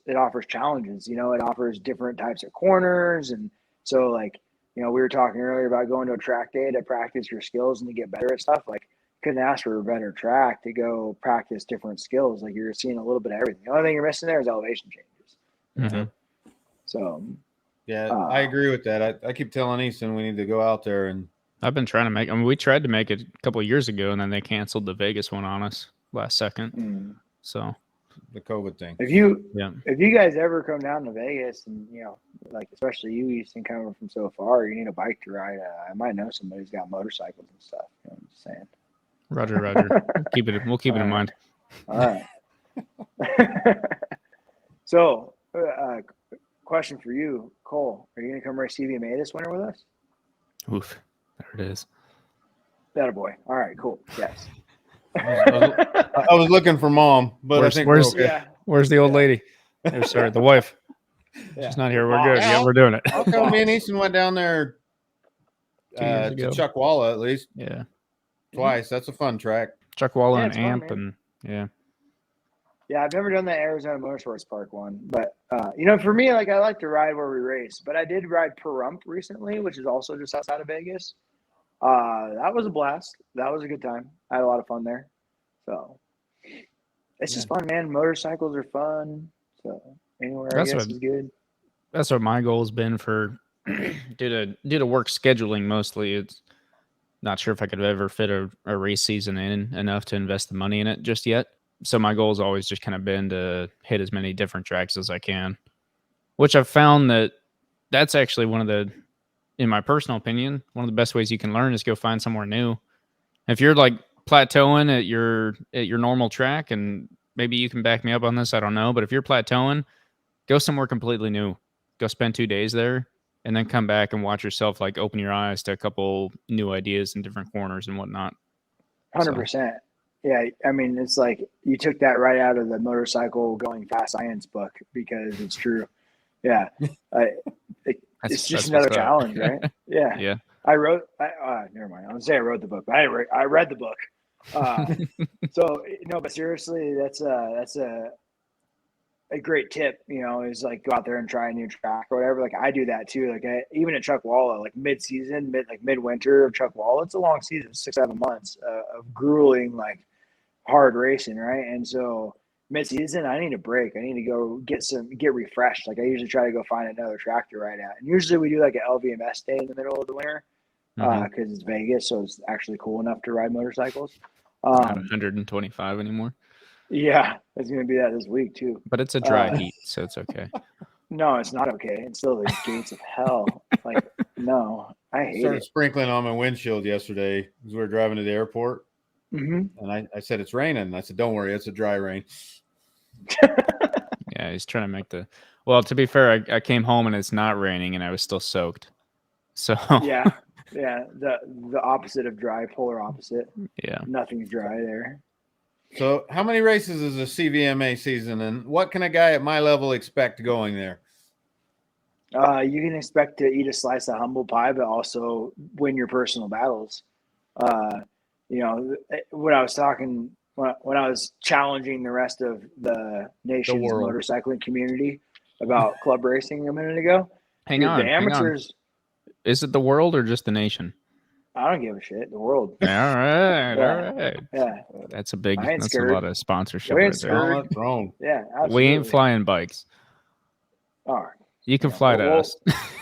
D: challenges. It offers different types of corners, and so like we were talking earlier about going to a track day to practice your skills and to get better at stuff. Like couldn't ask for a better track to go practice different skills. Like you're seeing a little bit of everything. The only thing you're missing there is elevation changes.
B: Mm-hmm.
D: So
A: yeah, I agree with that. I keep telling Easton we need to go out there, and
B: I've been trying to make. I mean, we tried to make it a couple of years ago, and then they canceled the Vegas one on us last second. So
A: the COVID thing.
D: If you guys ever come down to Vegas, and like especially you, Easton, coming from so far, you need a bike to ride. I might know somebody who's got motorcycles and stuff. I'm just saying.
B: Roger. We'll keep it in mind.
D: All right. So, question for you, Cole: are you gonna come race CVMA this winter with us?
B: Oof, there it is.
D: That a boy. All right, cool. Yes.
A: I was looking for Mom, but I think
B: where's the old lady? Sorry, the wife. She's not here. We're good. Yeah, we're doing it.
A: How come me and Easton went down there
B: 2 years ago.
A: to Chuckwalla at least?
B: Yeah.
A: Twice. That's a fun track.
B: Chuckwalla and Amp,
D: fun,
B: and
D: yeah, I've never done the Arizona Motorsports Park one, but for me, like I like to ride where we race. But I did ride Pahrump recently, which is also just outside of Vegas. That was a blast. That was a good time. I had a lot of fun there. So it's just fun, man. Motorcycles are fun. So anywhere I guess is good.
B: That's what my goal has been for due to work scheduling mostly. It's not sure if I could ever fit a race season in enough to invest the money in it just yet. So my goal has always just kind of been to hit as many different tracks as I can, which I've found that's actually in my personal opinion, one of the best ways you can learn is go find somewhere new. If you're like plateauing at your normal track, and maybe you can back me up on this, I don't know, but if you're plateauing, go somewhere completely new. Go spend 2 days there, and then come back and watch yourself like open your eyes to a couple new ideas in different corners and whatnot.
D: 100%. Yeah, I mean, it's like you took that right out of the motorcycle going fast science book because it's true. Yeah, it's just another challenge, right? Yeah.
B: Yeah.
D: Never mind. I was say I wrote the book, but I read the book. So no, but seriously, that's a great tip. Is like go out there and try a new track or whatever. Like I do that too. Like even at Chuckwalla, like midwinter of Chuckwalla, it's a long season, 6-7 months of grueling like hard racing, right? And so mid-season, I need a break. I need to go get refreshed. Like I usually try to go find another track to ride at. And usually we do like an LVMS day in the middle of the winter because it's Vegas, so it's actually cool enough to ride motorcycles.
B: Not 125 anymore.
D: Yeah, it's going to be that this week too.
B: But it's a dry heat, so it's okay.
D: No, it's not okay. It's still the gates of hell. Like no, I hate
A: started
D: it.
A: sprinkling on my windshield yesterday as we were driving to the airport.
D: Mm-hmm.
A: And I said, it's raining. And I said, don't worry, it's a dry rain.
B: Yeah, he's trying to make the. Well, to be fair, I came home and it's not raining, and I was still soaked. So
D: Yeah. Yeah. The opposite of dry, polar opposite.
B: yeah.
D: Nothing's dry there.
A: So how many races is a CVMA season, and what can a guy at my level expect going there?
D: You can expect to eat a slice of humble pie, but also win your personal battles. You know, when I was talking, when I was challenging the rest of the nation's
A: world.
D: motorcycling community about club racing a minute ago,
B: Hang
D: dude,
B: on.
D: the amateurs,
B: Is it the world or just the nation?
D: I don't give a shit. The world.
B: All right.
D: Yeah.
B: All right.
D: Yeah.
B: That's a big.
D: I ain't
B: That's
D: scared.
B: a lot of sponsorship
D: We ain't
B: right there.
D: scared.
A: Gauntlet thrown.
D: Yeah, absolutely.
B: We ain't flying bikes.
D: All right.
B: You can fly to us.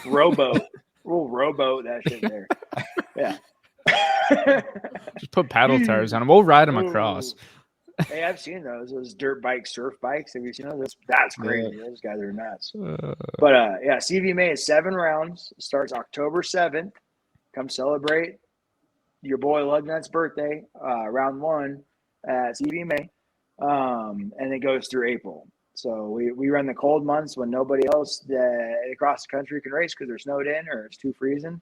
D: Rowboat. We'll rowboat that shit there. Yeah.
B: Just put paddle tires on them. We'll ride them across.
D: Hey, I've seen those dirt bikes, surf bikes. Have you seen those? That's crazy. Those guys are nuts. But yeah, CVMA is 7 rounds. Starts October 7th. Come celebrate your boy Lugnut's birthday, round 1 at CVMA. And it goes through April. So we run the cold months when nobody else across the country can race because they're snowed in or it's too freezing.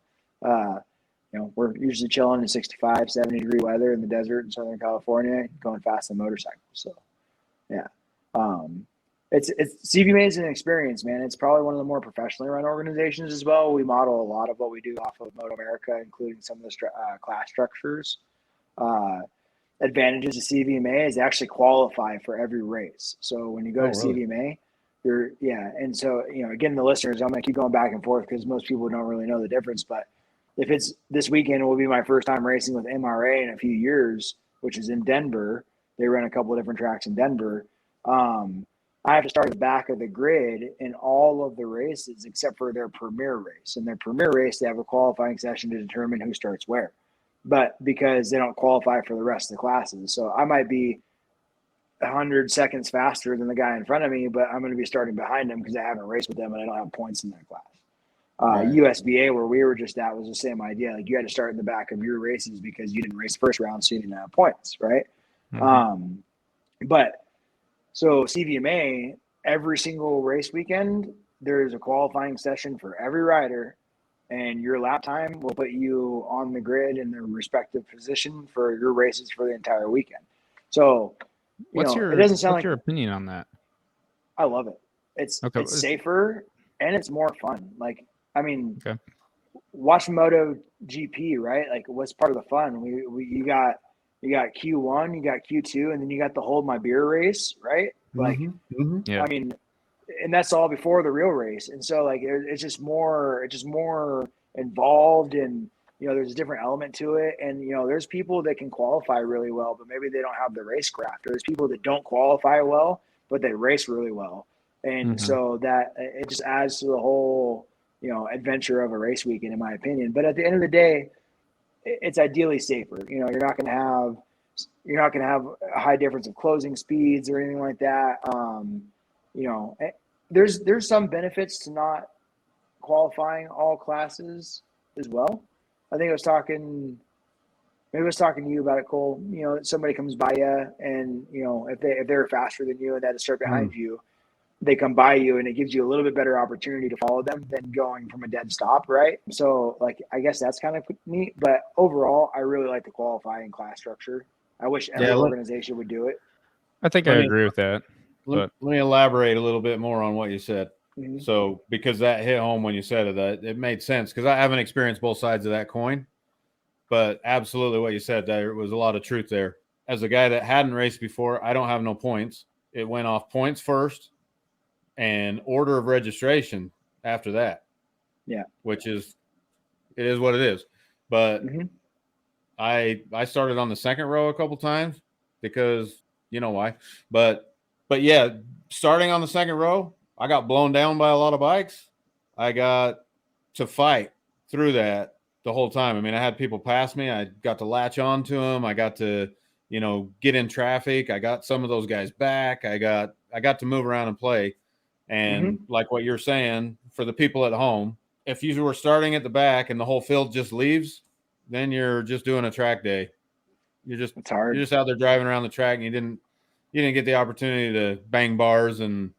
D: You know, we're usually chilling in 65, 70 degree weather in the desert in Southern California, going fast on motorcycles. So, yeah, it's CVMA is an experience, man. It's probably one of the more professionally run organizations as well. We model a lot of what we do off of Moto America, including some of the class structures. Advantages of CVMA is they actually qualify for every race. So when you go to
A: really?
D: CVMA, and so again, the listeners, I'm going to keep going back and forth because most people don't really know the difference, but if it's this weekend, it will be my first time racing with MRA in a few years, which is in Denver. They run a couple of different tracks in Denver. I have to start at the back of the grid in all of the races except for their premier race. And their premier race, they have a qualifying session to determine who starts where. But because they don't qualify for the rest of the classes. So I might be 100 seconds faster than the guy in front of me, but I'm going to be starting behind him because I haven't raced with them and I don't have points in that class.
A: Right.
D: USBA, where we were just at, was the same idea. Like you had to start in the back of your races because you didn't race first round, so you didn't have points, right?
B: Mhm.
D: But so CVMA, every single race weekend, there's a qualifying session for every rider, and your lap time will put you on the grid in the respective position for your races for the entire weekend. So, it doesn't sound like
B: your opinion on that?
D: I love it. It's safer and it's more fun. Like, I mean, watch Moto GP, right? Like, what's part of the fun? You got Q1, you got Q2, and then you got the hold my beer race, right? Like,
B: Yeah.
D: I mean, and that's all before the real race. And so, like, it's just more involved, and there's a different element to it. And there's people that can qualify really well, but maybe they don't have the racecraft. There's people that don't qualify well, but they race really well. And so that it just adds to the whole, adventure of a race weekend, in my opinion. But at the end of the day, it's ideally safer. You're not going to have a high difference of closing speeds or anything like that. There's some benefits to not qualifying all classes as well. I think I was talking to you about it, Cole. Somebody comes by you, and if they're faster than you and they had to start behind you, they come by you, and it gives you a little bit better opportunity to follow them than going from a dead stop, right? So, like, I guess that's kind of neat. But overall, I really like the qualifying class structure. I wish every organization would do it.
B: I think I agree with that.
A: Let me elaborate a little bit more on what you said. So, because that hit home when you said it, that it made sense, because I haven't experienced both sides of that coin, but absolutely what you said, there was a lot of truth there. As a guy that hadn't raced before, I don't have no points. It went off points first and order of registration after that. Yeah. Which it is what it is. But I started on the second row a couple times because you know why. But yeah, starting on the second row, I got blown down by a lot of bikes. I got to fight through that the whole time. I mean, I had people pass me. I got to latch on to them. I got to, get in traffic. I got some of those guys back. I got to move around and play. And like what you're saying, for the people at home, if you were starting at the back and the whole field just leaves, then you're just doing a track day.
D: It's hard.
A: You're just out there driving around the track, and you didn't get the opportunity to bang bars and,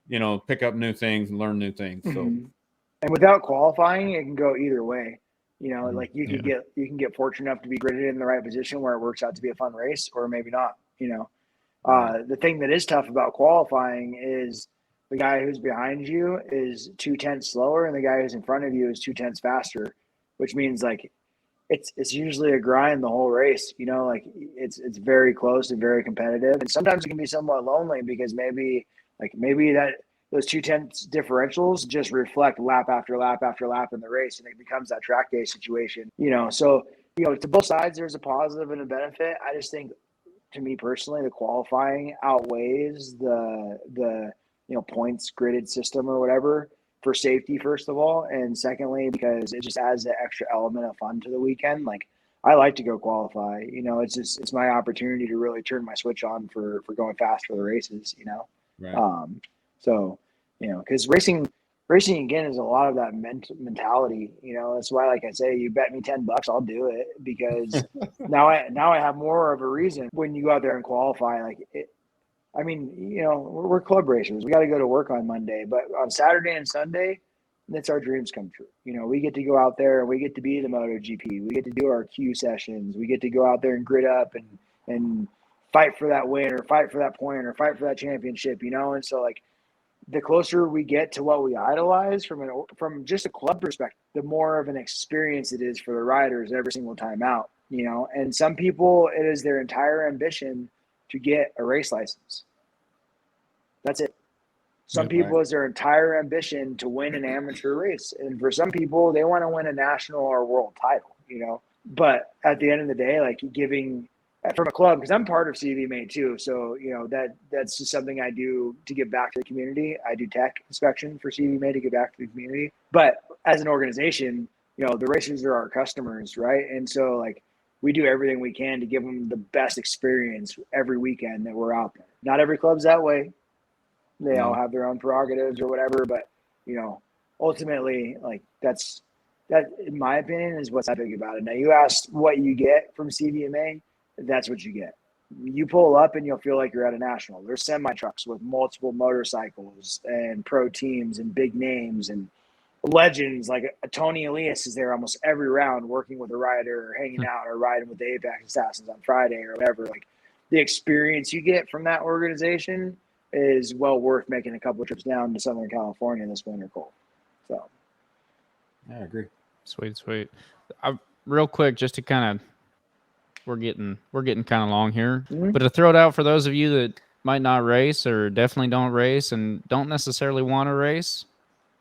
A: you know, pick up new things and learn new things. So,
D: and without qualifying, it can go either way. You know, like you can get fortunate enough to be gridded in the right position where it works out to be a fun race, or maybe not. You know, the thing that is tough about qualifying is the guy who's behind you is 0.2 slower, and the guy who's in front of you is 0.2 faster, which means like it's usually a grind the whole race. You know, like it's very close and very competitive, and sometimes it can be somewhat lonely because maybe that those 0.2 differentials just reflect lap after lap after lap in the race, and it becomes that track day situation. You know, so you know, to both sides, there's a positive and a benefit. I just think, to me personally, the qualifying outweighs the you know, points gridded system or whatever, for safety, first of all, and secondly because it just adds the extra element of fun to the weekend. Like, I like to go qualify. You know, it's my opportunity to really turn my switch on for going fast for the races. You know,
A: right.
D: So you know, because racing again is a lot of that mentality. You know, that's why, like I say, you bet me $10, I'll do it, because now I have more of a reason when you go out there and qualify. Like, I mean, you know, we're club racers. We got to go to work on Monday, but on Saturday and Sunday, that's our dreams come true. You know, we get to go out there and we get to be the MotoGP. We get to do our Q sessions. We get to go out there and grid up and fight for that win, or fight for that point, or fight for that championship, you know? And so, like, the closer we get to what we idolize from just a club perspective, the more of an experience it is for the riders every single time out, you know? And some people, it is their entire ambition to get a race license. That's it. Some people, it's their entire ambition to win an amateur race. And for some people, they want to win a national or world title, you know? But at the end of the day, like, giving from a club, because I'm part of CVMA too. So, you know, that's just something I do to give back to the community. I do tech inspection for CVMA to give back to the community. But as an organization, you know, the racers are our customers, right? And so, like, we do everything we can to give them the best experience every weekend that we're out there. Not every club's that way. They all have their own prerogatives or whatever, but, you know, ultimately, like, that, in my opinion, is what's epic about it. Now, you asked what you get from CVMA. That's what you get. You pull up and you'll feel like you're at a national. There's semi-trucks with multiple motorcycles and pro teams and big names and legends. Like, Tony Elias is there almost every round working with a rider, or hanging out, or riding with the Apex Assassins on Friday or whatever. Like, the experience you get from that organization is well worth making a couple of trips down to Southern California this winter cold. So,
A: I agree.
B: Sweet. Real quick, just to kind of, we're getting kind of long here, but to throw it out for those of you that might not race, or definitely don't race and don't necessarily want to race,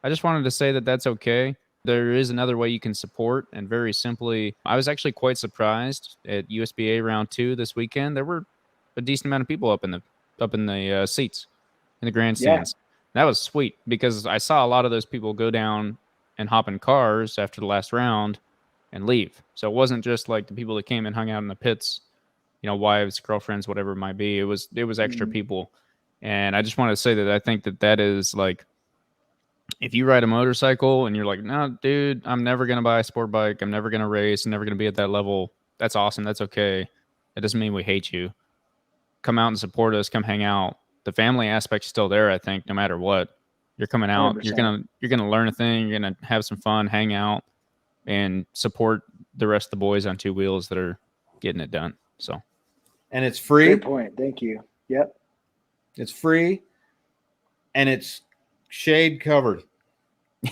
B: I just wanted to say that that's okay. There is another way you can support, and very simply, I was actually quite surprised at USBA round 2 this weekend. There were a decent amount of people up in the seats in the grandstands. Yeah. That was sweet, because I saw a lot of those people go down and hop in cars after the last round and leave. So it wasn't just like the people that came and hung out in the pits, you know, wives, girlfriends, whatever it might be. It was extra people. And I just wanted to say that I think that is, like, if you ride a motorcycle and you're like, no, dude, I'm never going to buy a sport bike, I'm never going to race, I'm never going to be at that level, that's awesome. That's okay. That doesn't mean we hate you. Come out and support us. Come hang out. The family aspect's still there, I think, no matter what. You're coming out. 100%. You're gonna learn a thing. You're gonna have some fun, hang out, and support the rest of the boys on two wheels that are getting it done. So,
A: and it's free.
D: Great point. Thank you. Yep.
A: It's free, and it's shade covered.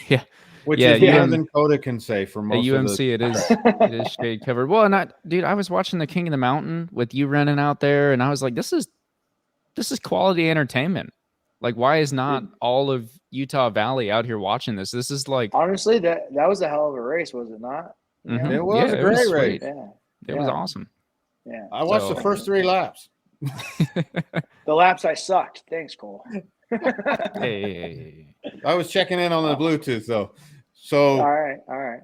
B: Yeah.
A: Which is more than Coda can say for most
B: at UMC,
A: of the...
B: it is shade covered. Well, dude, I was watching the King of the Mountain with you running out there, and I was like, this is quality entertainment. Like, why is not all of Utah Valley out here watching this? This is like,
D: honestly, that was a hell of a race, was it not?
A: Mm-hmm. It was a great race.
B: It was awesome.
D: Yeah,
A: I watched the first 3 laps.
D: The laps I sucked. Thanks, Cole.
B: Hey.
A: I was checking in on the Bluetooth though. So
D: all right.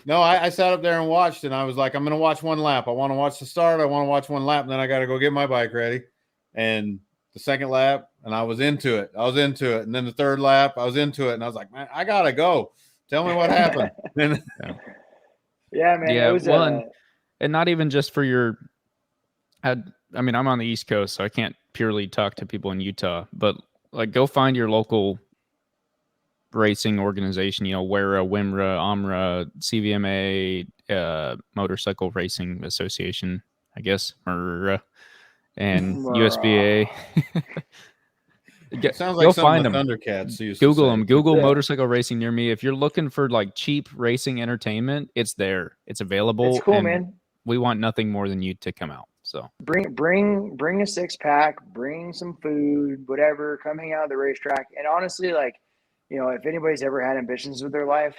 A: No, I sat up there and watched, and I was like, I'm going to watch one lap. I want to watch the start. I want to watch one lap, and then I got to go get my bike ready. And the second lap, and I was into it. And then the third lap, I was into it, and I was like, man, I got to go Tell me what happened.
D: Yeah, man.
B: Yeah,
D: It was
B: and not even just for your. I mean, I'm on the East Coast, so I can't purely talk to people in Utah. But like, go find your local racing organization. You know, WERA, WIMRA, OMRA, CVMA, Motorcycle Racing Association, I guess, and USBA.
A: Sounds like
B: Go
A: something
B: find
A: the
B: them.
A: Thundercats used
B: Google
A: to say.
B: them. Google
D: Yeah.
B: motorcycle racing near me. If you're looking for like cheap racing entertainment, it's there. It's available.
D: it's cool,
B: and
D: man.
B: We want nothing more than you to come out. So
D: Bring a 6-pack, bring some food, whatever. Come hang out at the racetrack. And honestly, like, you know, if anybody's ever had ambitions with their life,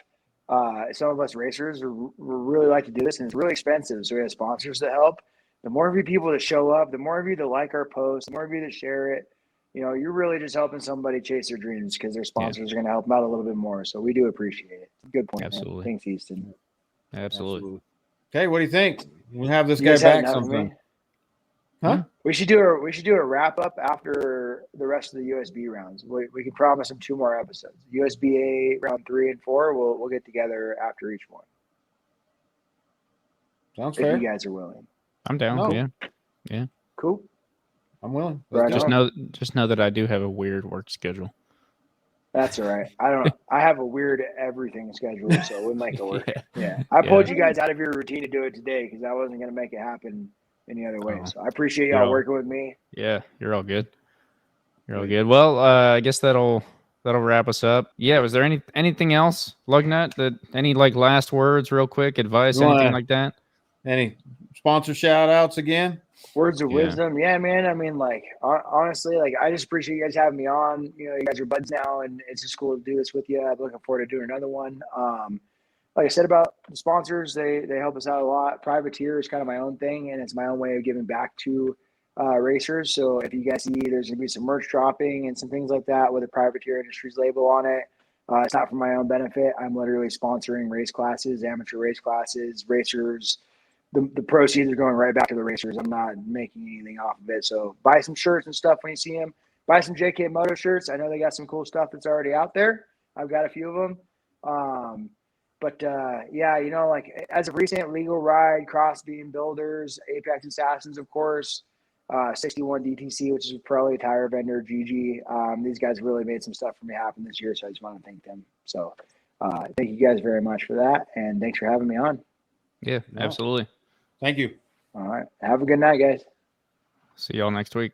D: some of us racers really like to do this, and it's really expensive. So we have sponsors that help. The more of you people that show up, the more of you that like our posts, the more of you that share it. You know, you're really just helping somebody chase their dreams because their sponsors are going to help them out a little bit more. So we do appreciate it. Good point.
B: Absolutely.
D: Man. Thanks, Easton.
B: absolutely.
A: Okay, what do you think? We'll have this
D: You
A: guy
D: guys had
A: back
D: enough of
A: sometime.
D: me?
A: Huh?
D: We should do a wrap up after the rest of the USB rounds. We can promise them 2 more episodes. USB round 3 and 4. We'll get together after each one.
A: Sounds
D: If
A: fair.
D: you guys are willing.
B: I'm down.
A: No.
B: Yeah.
D: Cool.
A: I'm willing.
D: Right
A: Let's do
D: on.
A: it.
B: Just know that I do have a weird work schedule.
D: That's all right. I have a weird everything schedule, so we'll make it work.
B: Yeah.
D: I pulled you guys out of your routine to do it today because I wasn't going to make it happen any other way.
B: Oh.
D: So I appreciate
B: You're
D: y'all
B: all-
D: working with me.
B: Yeah, you're all good. You're all good. Well, I guess that'll wrap us up. Yeah, was there anything else, Lugnut, that any like last words, real quick, advice,
A: You wanna-
B: anything like that?
A: Any sponsor shout outs again?
D: Words of
B: Yeah.
D: wisdom. Yeah, man. I mean, like, honestly, like, I just appreciate you guys having me on. You know, you guys are buds now, and it's just cool to do this with you. I'm looking forward to doing another one. Like I said about the sponsors, they help us out a lot. Privateer is kind of my own thing, and it's my own way of giving back to racers. So if you guys see, there's going to be some merch dropping and some things like that with a Privateer Industries label on it. It's not for my own benefit. I'm literally sponsoring race classes, amateur race classes, racers. The proceeds are going right back to the racers. I'm not making anything off of it. So buy some shirts and stuff when you see them. Buy some JKMoto shirts. I know they got some cool stuff that's already out there. I've got a few of them. Yeah, you know, like as of recent, Legal Ride, Crossbeam Builders, Apex Assassins, of course, 61 DTC, which is a pro tire vendor, GG. These guys really made some stuff for me happen this year, so I just want to thank them. So thank you guys very much for that, and thanks for having me on.
B: Yeah, absolutely.
A: Thank you.
D: All right. Have a good night, guys.
B: See y'all next week.